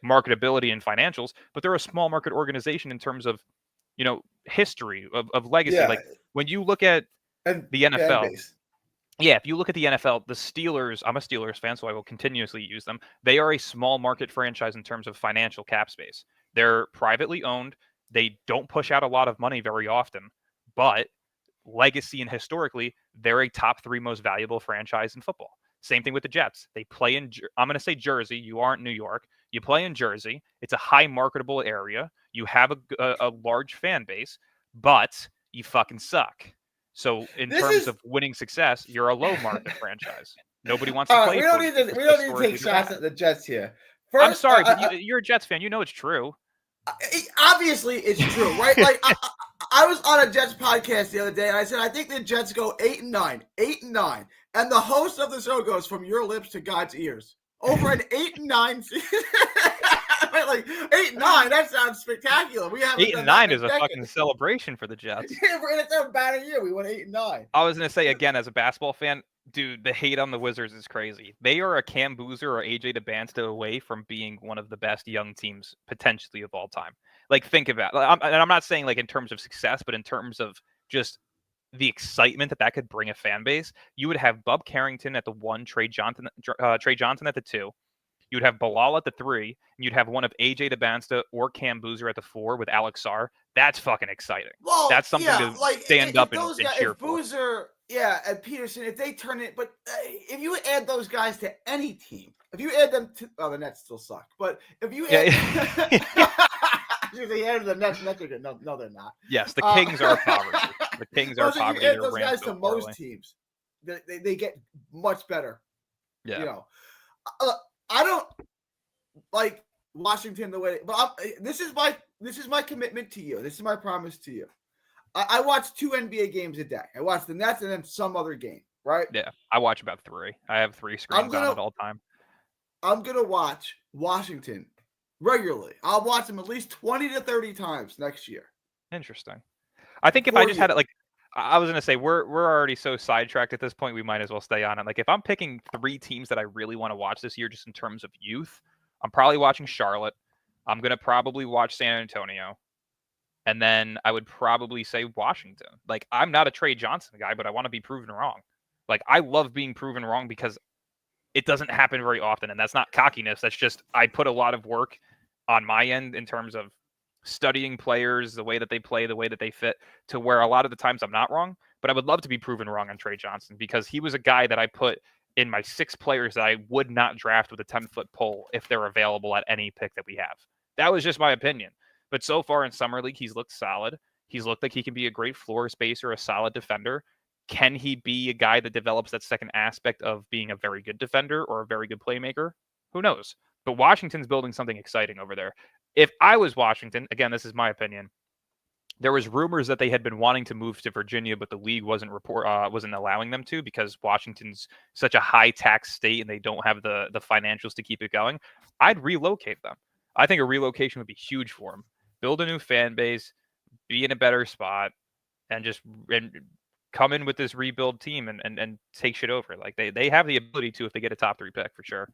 marketability and financials, but they're a small market organization in terms of, history of legacy. Yeah. Like when you look at the NFL, if you look at the NFL, the Steelers, I'm a Steelers fan, so I will continuously use them. They are a small market franchise in terms of financial cap space. They're privately owned. They don't push out a lot of money very often, but legacy and historically, they're a top 3 most valuable franchise in football. Same thing with the Jets. They play in, I'm going to say Jersey. You aren't New York. You play in Jersey. It's a high marketable area. You have a large fan base, but you fucking suck. So in terms of winning success, you're a low market franchise. Nobody wants to play.
We don't need to take shots at the Jets here.
First, I'm sorry, but you're a Jets fan. You know it's true.
Obviously, it's true, right? Like I was on a Jets podcast the other day, and I said I think the Jets go 8-9, and the host of the show goes from your lips to God's ears over an 8-9 season. Like 8-9, that sounds spectacular. We have
8-9 is a fucking celebration for the Jets.
Yeah, it's a bad year. We went 8-9.
I was gonna say again, as a basketball fan, dude, the hate on the Wizards is crazy. They are a Cam Boozer or AJ DeBansta away from being one of the best young teams potentially of all time. Like, think about it. And I'm not saying like in terms of success, but in terms of just the excitement that could bring a fan base. You would have Bub Carrington at the 1, Trey Johnson at the 2. You'd have Bilal at the 3, and you'd have one of AJ DeBansta or Cam Boozer at the 4 with Alex Sarr. That's fucking exciting.
Well,
That's something
yeah,
to
like
stand
if
up
those
and
guys,
cheer
if
for.
Boozer, and Peterson, if they turn it, but if you add those guys to any team, if you add them to, the Nets still suck, but if you add, they added the Nets are good. No, they're not.
Yes, the Kings are poverty. The Kings are
You
poverty.
add
They're
those
ran
guys
so
to
poorly.
most teams, they get much better.
Yeah.
You know, I don't like Washington the way, but this is my commitment to you. This is my promise to you. I watch 2 NBA games a day. I watch the Nets and then some other game, right?
Yeah, I watch about 3. I have 3 screens on at all time.
I'm gonna watch Washington regularly. I'll watch them at least 20 to 30 times next year.
Interesting. I think if I just had it, like, I was gonna say we're already so sidetracked at this point, we might as well stay on it. Like, if I'm picking 3 teams that I really want to watch this year, just in terms of youth, I'm probably watching Charlotte. I'm gonna probably watch San Antonio. And then I would probably say Washington. Like, I'm not a Trey Johnson guy, but I want to be proven wrong. Like, I love being proven wrong because it doesn't happen very often. And that's not cockiness. That's just, I put a lot of work on my end in terms of studying players, the way that they play, the way that they fit, to where a lot of the times I'm not wrong. But I would love to be proven wrong on Trey Johnson because he was a guy that I put in my 6 players that I would not draft with a 10-foot pole if they're available at any pick that we have. That was just my opinion. But so far in Summer League, he's looked solid. He's looked like he can be a great floor spacer, a solid defender. Can he be a guy that develops that second aspect of being a very good defender or a very good playmaker? Who knows? But Washington's building something exciting over there. If I was Washington, again, this is my opinion, there was rumors that they had been wanting to move to Virginia, but the league wasn't allowing them to because Washington's such a high tax state and they don't have the financials to keep it going. I'd relocate them. I think a relocation would be huge for them. Build a new fan base, be in a better spot, and just come in with this rebuild team and take shit over. Like they have the ability to if they get a top 3 pick for sure.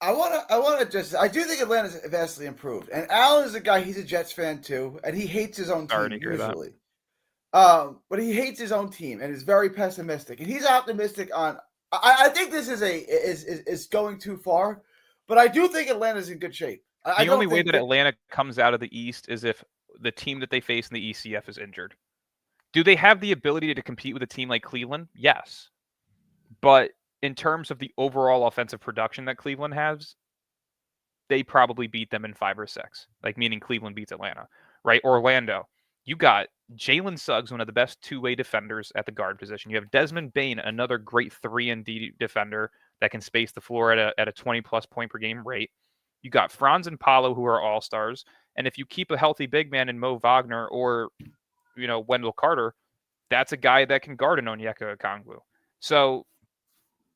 I do think Atlanta's vastly improved. And Allen is a guy, he's a Jets fan too, and he hates his own team usually. But he hates his own team and is very pessimistic. And he's optimistic on I think this is going too far, but I do think Atlanta's in good shape.
The only way that Atlanta comes out of the East is if the team that they face in the ECF is injured. Do they have the ability to compete with a team like Cleveland? Yes. But in terms of the overall offensive production that Cleveland has, they probably beat them in 5 or 6. Like, meaning Cleveland beats Atlanta, right? Orlando, you got Jalen Suggs, one of the best 2-way defenders at the guard position. You have Desmond Bane, another great 3-and-D defender that can space the floor at a 20-plus point per game rate. You got Franz and Paulo, who are all-stars. And if you keep a healthy big man in Mo Wagner or, Wendell Carter, that's a guy that can guard an Onyeka Okongwu. So,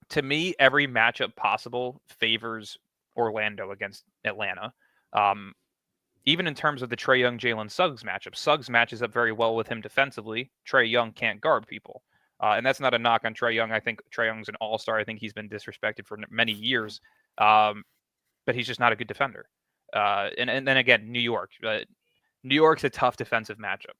to me, every matchup possible favors Orlando against Atlanta. Even in terms of the Trae Young, Jalen Suggs matchup, Suggs matches up very well with him defensively. Trae Young can't guard people. And that's not a knock on Trae Young. I think Trae Young's an all-star. I think he's been disrespected for many years. But he's just not a good defender. And then again, New York. New York's a tough defensive matchup.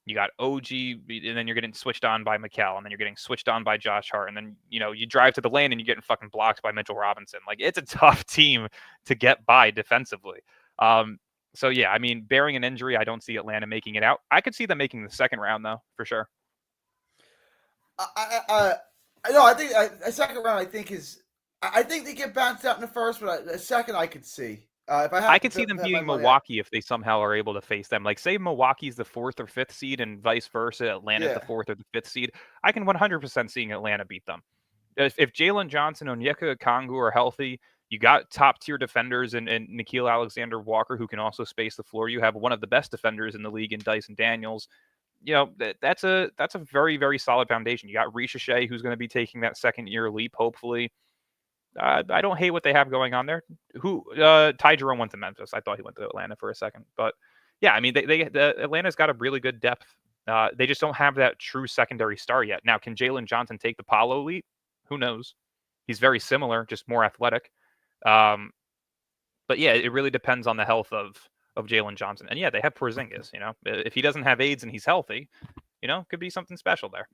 You got OG, and then you're getting switched on by Mikal, and then you're getting switched on by Josh Hart, and then you drive to the lane and you're getting fucking blocked by Mitchell Robinson. Like, it's a tough team to get by defensively. So yeah, I mean, bearing an injury, I don't see Atlanta making it out. I could see them making the second round though, for sure.
I think a second round. I think they get bounced out in the first, but a second I could see.
I could see them beating Milwaukee if they somehow are able to face them. Like, say Milwaukee's the 4th or 5th seed and vice versa, Atlanta's the 4th or the 5th seed. I can 100% seeing Atlanta beat them. If Jalen Johnson and Onyeka Okongwu are healthy, you got top-tier defenders and Nickeil Alexander-Walker who can also space the floor. You have one of the best defenders in the league in Dyson Daniels. That's a very, very solid foundation. You got Ricochet, who's going to be taking that second-year leap, hopefully. I don't hate what they have going on there. Ty Jerome went to Memphis. I thought he went to Atlanta for a second, but yeah, I mean, Atlanta's got a really good depth. They just don't have that true secondary star yet. Now, can Jalen Johnson take the Paulo leap? Who knows? He's very similar, just more athletic. But yeah, it really depends on the health of Jalen Johnson. And yeah, they have Porzingis. If he doesn't have AIDS and he's healthy, could be something special there.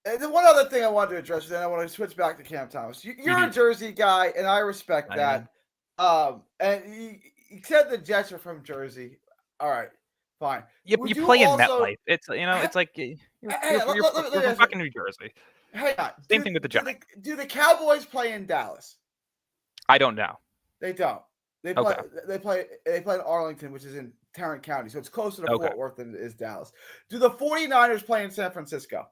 And then one other thing I wanted to address, then I want to switch back to Cam Thomas. You're a Jersey guy, and I respect that. And you said the Jets are from Jersey. All right, fine.
You
Would you
play in
also?
MetLife. It's it's like
Hey,
you're from fucking New Jersey.
Hang on.
Same thing with the Giants.
Do the Cowboys play in Dallas?
I don't know.
They don't. They play. Okay. They play in Arlington, which is in Tarrant County, so it's closer to Fort Worth than it is Dallas. Do the 49ers play in San Francisco?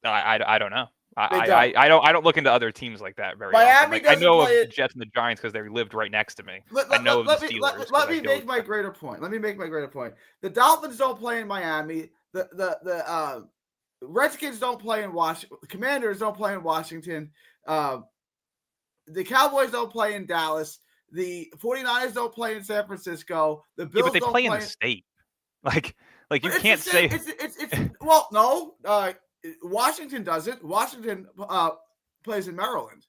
I don't know. I don't look into other teams like that very often. Like, I know of the Jets and the Giants because they lived right next to me. I know of the Steelers.
Let me make my greater point. The Dolphins don't play in Miami. The Redskins don't play in Washington. The Commanders don't play in Washington. The Cowboys don't play in Dallas. The 49ers don't play in San Francisco. The Bills
but they
don't
play in the state. Like you can't say
it's well, no. Washington doesn't. Washington plays in Maryland.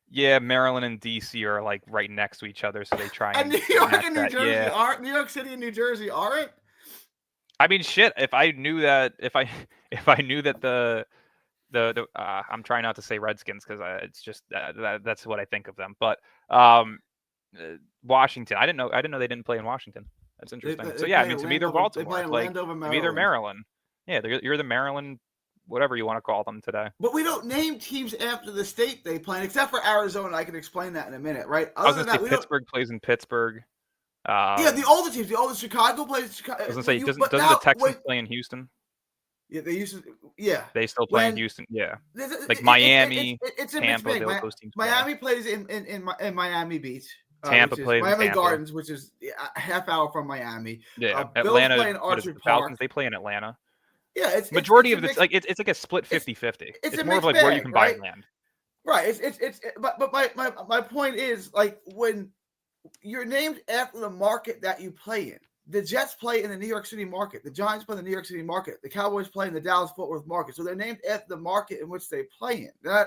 Yeah, Maryland and DC are like right next to each other, so they try
and New York and New Jersey aren't. New York City and New Jersey aren't.
I mean, shit. If I knew that the I'm trying not to say Redskins because it's just that's what I think of them. But Washington, I didn't know they didn't play in Washington. That's interesting. So yeah, I mean, to me they're Baltimore. To me they're Maryland. Yeah, you're the Maryland, whatever you want to call them today.
But we don't name teams after the state they play in, except for Arizona. I can explain that in a minute, right?
I was going to say Pittsburgh plays in Pittsburgh.
Yeah, the older teams. The older Chicago plays in Chicago.
I was going to say, doesn't the Texans play in Houston?
Yeah, they used to. Yeah,
they still play in Houston. Yeah, like Miami,
it's a
Tampa.
Those teams Miami plays in Miami Beach.
Tampa plays
Miami
in Tampa.
Gardens, which is a half hour from Miami.
Yeah,
Atlanta. Play in Orchard Park.
Falcons, they play in Atlanta.
Yeah, it's
majority of it's like it's like a split 50-50. It's more of like where you can buy land.
Right. But my point is, like, when you're named after the market that you play in. The Jets play in the New York City market. The Giants play in the New York City market. The Cowboys play in the Dallas-Fort Worth market. So they're named after the market in which they play in.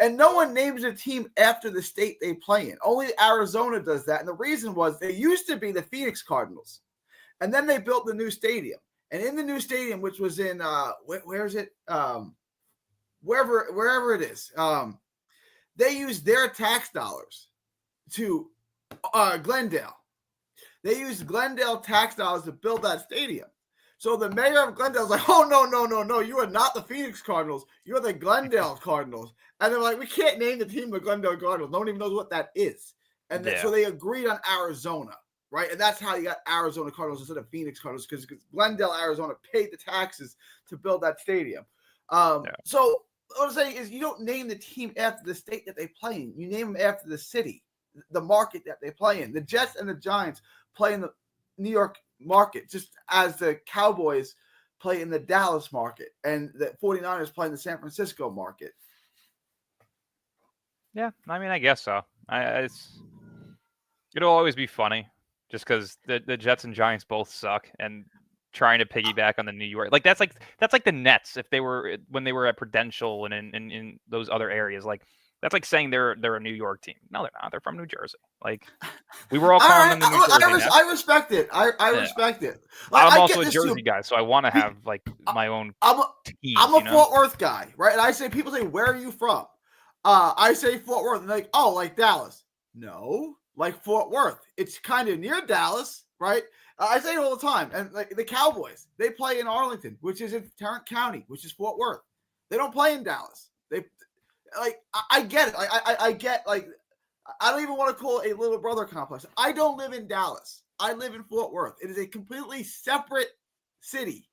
And no one names a team after the state they play in. Only Arizona does that. And the reason was they used to be the Phoenix Cardinals. And then they built the new stadium. And in the new stadium, which was in where is it? Wherever it is, they used their tax dollars to Glendale. They used Glendale tax dollars to build that stadium. So the mayor of Glendale was like, "Oh no! You are not the Phoenix Cardinals. You're the Glendale Cardinals." And they're like, "We can't name the team the Glendale Cardinals. No one even knows what that is." And so they agreed on Arizona. Right, and that's how you got Arizona Cardinals instead of Phoenix Cardinals because Glendale, Arizona, paid the taxes to build that stadium. So what I'm saying is, you don't name the team after the state that they play in. You name them after the city, the market that they play in. The Jets and the Giants play in the New York market, just as the Cowboys play in the Dallas market, and the 49ers play in the San Francisco market.
Yeah, I mean, I guess so. It'll always be funny. Just because the Jets and Giants both suck, and trying to piggyback on the New York, like that's like the Nets when they were at Prudential and in those other areas, like that's like saying they're a New York team. No, they're not. They're from New Jersey. Like we were all calling them the New Jersey Nets.
I respect it. I respect it.
Like, I'm also a Jersey guy, so I want to have like my own.
I'm a Fort Worth guy, right? And I say, people say, "Where are you from?" I say Fort Worth, and they're like, "Oh, like Dallas." No. Like Fort Worth. It's kind of near Dallas, right? I say it all the time. And like the Cowboys, they play in Arlington, which is in Tarrant County, which is Fort Worth. They don't play in Dallas. I get it. I get, like, I don't even want to call it a little brother complex. I don't live in Dallas. I live in Fort Worth. It is a completely separate city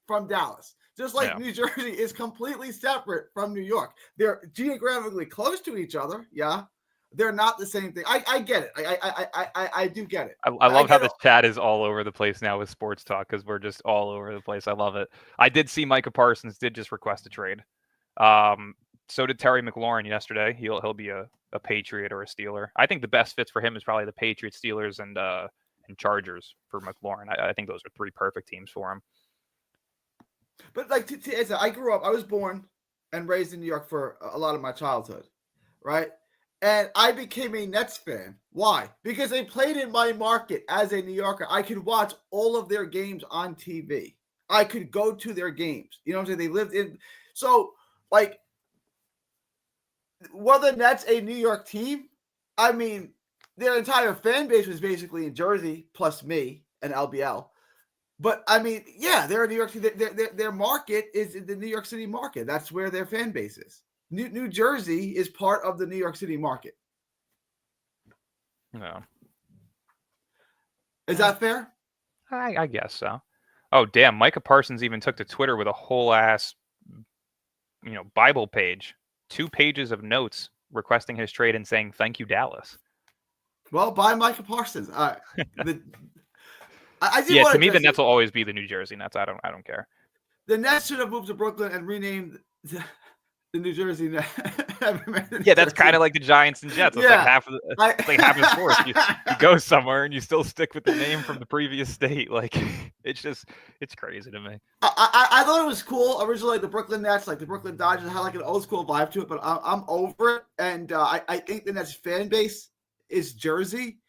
from Dallas. Just like New Jersey is completely separate from New York. They're geographically close to each other, yeah. They're not the same thing. I get it. I do get it.
I love how this chat is all over the place now with sports talk because we're just all over the place. I love it. I did see Micah Parsons did just request a trade. So did Terry McLaurin yesterday. He'll be a Patriot or a Steeler. I think the best fits for him is probably the Patriots, Steelers, and Chargers for McLaurin. I think those are three perfect teams for him.
But like I grew up, I was born and raised in New York for a lot of my childhood, right? And I became a Nets fan. Why? Because they played in my market as a New Yorker. I could watch all of their games on TV. I could go to their games. You know what I'm saying? They lived in. So, like, were the Nets a New York team? I mean, their entire fan base was basically in Jersey, plus me and LBL. But I mean, yeah, they're a New York City. Their market is the New York City market. That's where their fan base is. New Jersey is part of the New York City market.
No.
Is that fair?
I guess so. Oh, damn. Micah Parsons even took to Twitter with a whole ass, Bible page. 2 pages of notes requesting his trade and saying, "Thank you, Dallas."
Well, buy Micah Parsons.
To me, the Nets will always be the New Jersey Nets. I don't care.
The Nets should have moved to Brooklyn and renamed the New Jersey Nets.
Yeah, that's kind of like the Giants and Jets. It's like half of the sport. You go somewhere and you still stick with the name from the previous state. Like, it's crazy to me.
I thought it was cool originally, like the Brooklyn Nets, like the Brooklyn Dodgers had like an old school vibe to it, but I'm over it. And I think the Nets fan base is Jersey.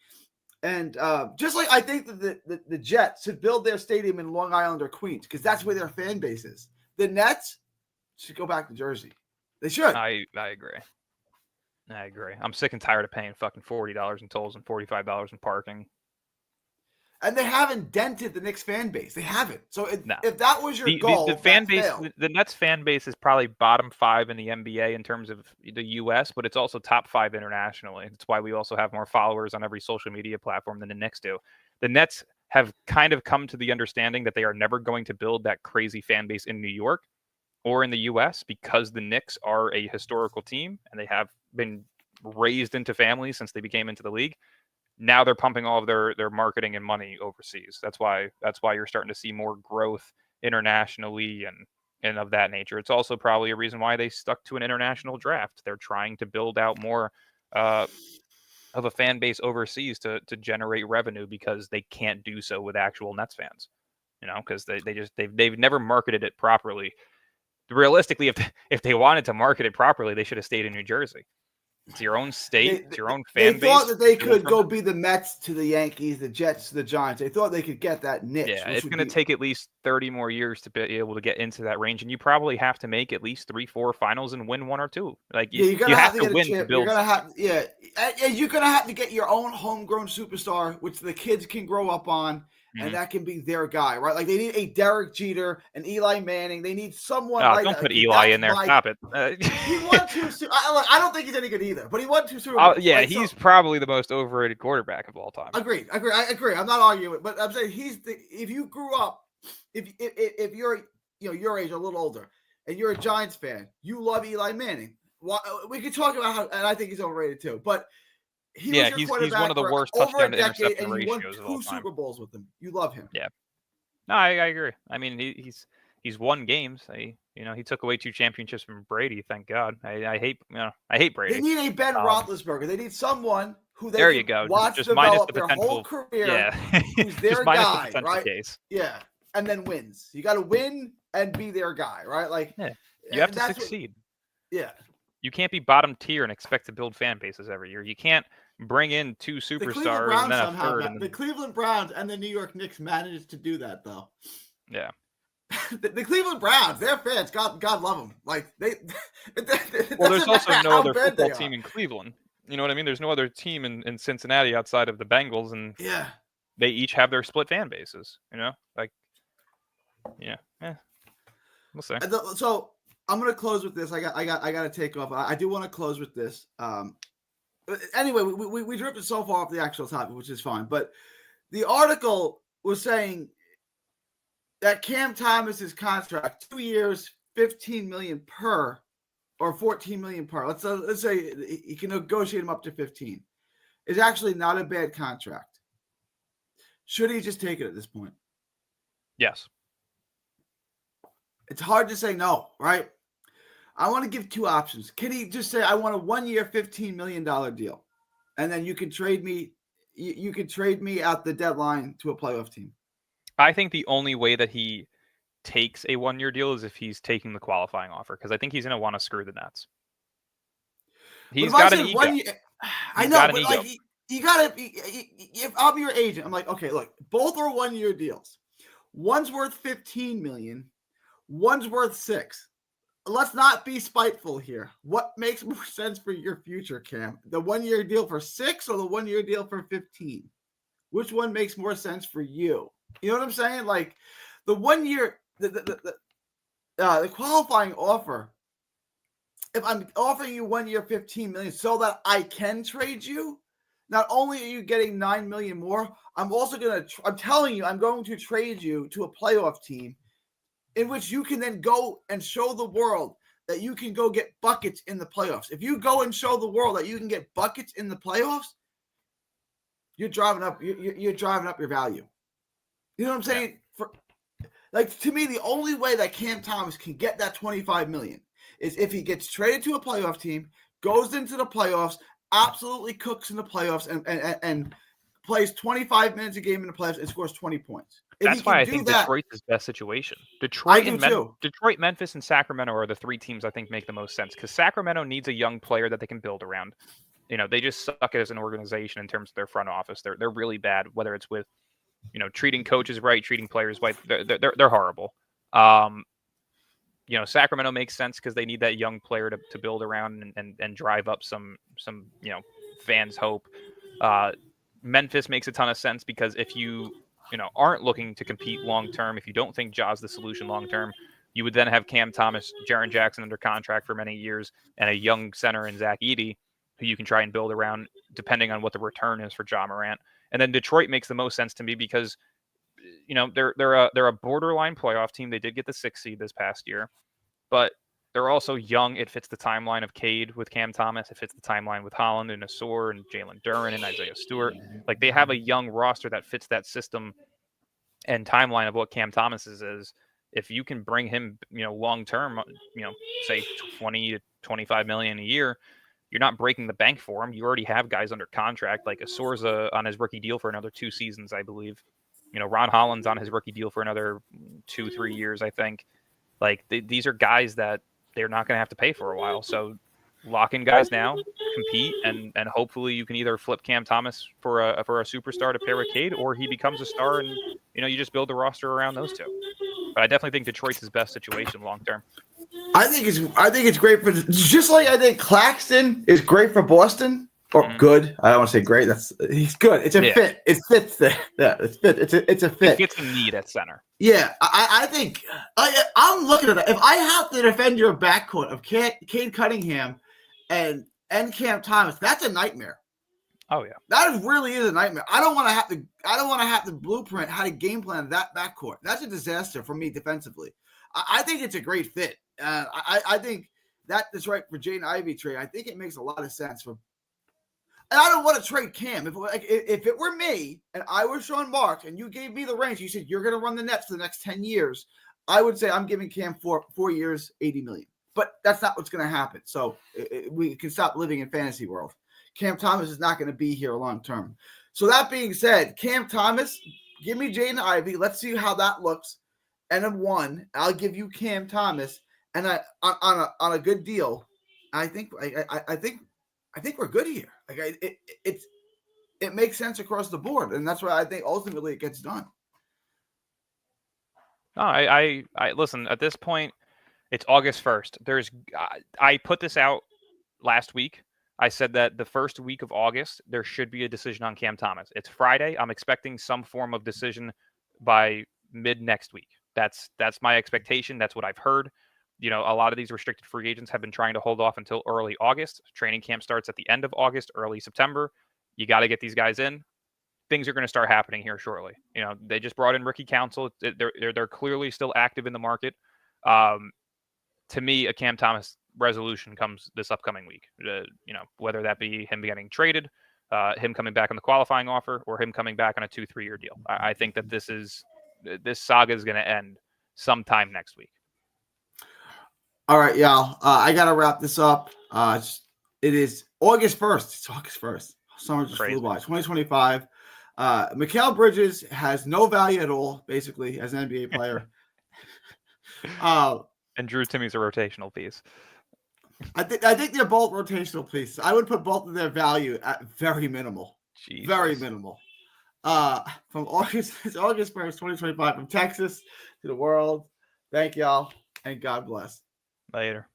And just like I think that the Jets should build their stadium in Long Island or Queens because that's where their fan base is. The Nets should go back to Jersey. They should.
I agree. I'm sick and tired of paying fucking $40 in tolls and $45 in parking.
And they haven't dented the Knicks fan base. They haven't. So if that was your goal,
the fan base, the Nets fan base is probably bottom 5 in the NBA in terms of the U.S., but it's also top 5 internationally. That's why we also have more followers on every social media platform than the Knicks do. The Nets have kind of come to the understanding that they are never going to build that crazy fan base in New York or in the U.S. because the Knicks are a historical team and they have been raised into families since they became into the league. Now they're pumping all of their marketing and money overseas. That's why you're starting to see more growth internationally and of that nature. It's also probably a reason why they stuck to an international draft. They're trying to build out more of a fan base overseas to generate revenue because they can't do so with actual Nets fans. Because they've never marketed it properly. Realistically, if they wanted to market it properly, they should have stayed in New Jersey. It's your own state. It's your own fan base.
They thought that they could go be the Mets to the Yankees, the Jets to the Giants. They thought they could get that niche.
Yeah, it's going to take at least 30 more years to be able to get into that range, and you probably have to make at least 3-4 finals and win 1 or 2. Like you have to win to build.
You're gonna have to get your own homegrown superstar, which the kids can grow up on. And that can be their guy, right? Like they need a Derek Jeter, an Eli Manning. They need someone.
Oh, don't put Eli in there. Stop it.
He won 2. I don't think he's any good either, but he won 2 Super Bowls.
Yeah, he's probably the most overrated quarterback of all time.
Agreed. I agree. I'm not arguing, but I'm saying if you grew up, if you're your age, a little older, and you're a Giants fan, you love Eli Manning. We could talk about how, and I think he's overrated too, but. He's
one of the worst touchdown to interception ratios of all time.
2 Super Bowls with him. You love him.
Yeah. No, I agree. I mean, he's won games. He took away 2 championships from Brady. Thank God. I hate Brady.
They need a Ben Roethlisberger. They need someone who they
can
go. Watch
just
develop their whole career.
Yeah.
Who's their guy, right?
Case.
Yeah, and then wins. You got to win and be their guy, right? Like,
you have to succeed. You can't be bottom tier and expect to build fan bases every year. You can't bring in 2 superstars and then a third.
The Cleveland Browns and the New York Knicks managed to do that, though.
Yeah.
the Cleveland Browns, their fans, God love them. Like
well, there's also no other football team in Cleveland. You know what I mean? There's no other team in Cincinnati outside of the Bengals, and they each have their split fan bases. We'll see.
So I'm gonna close with this. I got to take off. I do want to close with this. Anyway, we drifted so far off the actual topic, which is fine. But the article was saying that Cam Thomas's contract, 2 years, $15 million per, or $14 million per. Let's say he can negotiate him up to 15. Is actually not a bad contract. Should he just take it at this point?
Yes.
It's hard to say no, right? I want to give 2 options. Can he just say, I want a 1-year, $15 million deal? And then you can trade me. You can trade me at the deadline to a playoff team.
I think the only way that he takes a 1-year deal is if he's taking the qualifying offer, because I think he's going to want to screw the Nets. He's got an ego.
I know, but like you got to. If I'm your agent, I'm like, okay, look, both are 1-year deals. One's worth 15 million. One's worth 6. Let's not be spiteful here. What makes more sense for your future, Cam? The 1-year deal for 6 or the 1-year deal for 15? Which one makes more sense for you? You know what I'm saying? Like the 1 year, the qualifying offer. If I'm offering you 1 year 15 million so that I can trade you, not only are you getting 9 million more, I'm also I'm telling you, I'm going to trade you to a playoff team in which you can then go and show the world that you can go get buckets in the playoffs. If you go and show the world that you can get buckets in the playoffs, you're driving up your value. You know what I'm saying? To me, the only way that Cam Thomas can get that 25 million is if he gets traded to a playoff team, goes into the playoffs, absolutely cooks in the playoffs, and plays 25 minutes a game in the playoffs and scores 20 points.
That's why I think Detroit's his best situation.
Detroit,
Memphis, and Sacramento are the 3 teams I think make the most sense because Sacramento needs a young player that they can build around. They just suck as an organization in terms of their front office. They're really bad, whether it's with treating coaches right, treating players right. They're horrible. Sacramento makes sense because they need that young player to build around and drive up some fans' hope. Memphis makes a ton of sense because if you aren't looking to compete long term, if you don't think Ja's the solution long term, you would then have Cam Thomas, Jaren Jackson under contract for many years, and a young center in Zach Edey, who you can try and build around depending on what the return is for Ja Morant. And then Detroit makes the most sense to me because they're a borderline playoff team. They did get the 6th seed this past year, but they're also young. It fits the timeline of Cade with Cam Thomas. It fits the timeline with Holland and Asor and Jalen Duren and Isaiah Stewart. Like they have a young roster that fits that system and timeline of what Cam Thomas is. If you can bring him, long term, say 20 to 25 million a year, you're not breaking the bank for him. You already have guys under contract, like Asor's on his rookie deal for another 2 seasons, I believe. Ron Holland's on his rookie deal for another 2-3 years, I think. Like these are guys that they're not going to have to pay for a while. So lock in guys now, compete, and hopefully you can either flip Cam Thomas for a superstar to pair with Cade, or he becomes a star and you just build the roster around those two. But I definitely think Detroit's his best situation long term.
I think it's great for just like I think Claxton is great for Boston. Or good. I don't want to say great. He's good. It's a fit. It fits there. Yeah, it's fit. It's a fit.
He gets a need at center.
Yeah, I think I'm looking at it. If I have to defend your backcourt of Cade Cunningham and Cam Thomas, that's a nightmare.
Oh yeah,
that really is a nightmare. I don't want to have to blueprint how to game plan that backcourt. That's a disaster for me defensively. I think it's a great fit. I think that is right for Jaden Ivey trade. I think it makes a lot of sense for. And I don't want to trade Cam. If it were me and I was Sean Marks and you gave me the range, you said you're going to run the Nets for the next 10 years, I would say I'm giving Cam 4 years, $80 million. But that's not what's going to happen. So we can stop living in fantasy world. Cam Thomas is not going to be here long term. So that being said, Cam Thomas, give me Jaden Ivey. Let's see how that looks. And then 1, I'll give you Cam Thomas, and on a good deal. I think we're good here. Like it makes sense across the board, and that's why I think ultimately it gets done.
No, I listen. At this point, it's August 1st. I put this out last week. I said that the first week of August there should be a decision on Cam Thomas. It's Friday. I'm expecting some form of decision by mid next week. That's my expectation. That's what I've heard. A lot of these restricted free agents have been trying to hold off until early August. Training camp starts at the end of August, early September. You got to get these guys in. Things are going to start happening here shortly. They just brought in rookie counsel. They're clearly still active in the market. To me, a Cam Thomas resolution comes this upcoming week. Whether that be him getting traded, him coming back on the qualifying offer, or him coming back on a 2-3 year deal. I think that this saga is going to end sometime next week.
All right, y'all. I got to wrap this up. It is August 1st. It's August 1st. Summer just flew by. 2025. Mikal Bridges has no value at all, basically, as an NBA player.
And Drew Timmy's a rotational piece.
I think they're both rotational pieces. I would put both of their value at very minimal.
Jesus.
Very minimal. From August, it's August 1st, 2025, from Texas to the world. Thank y'all, and God bless.
Later.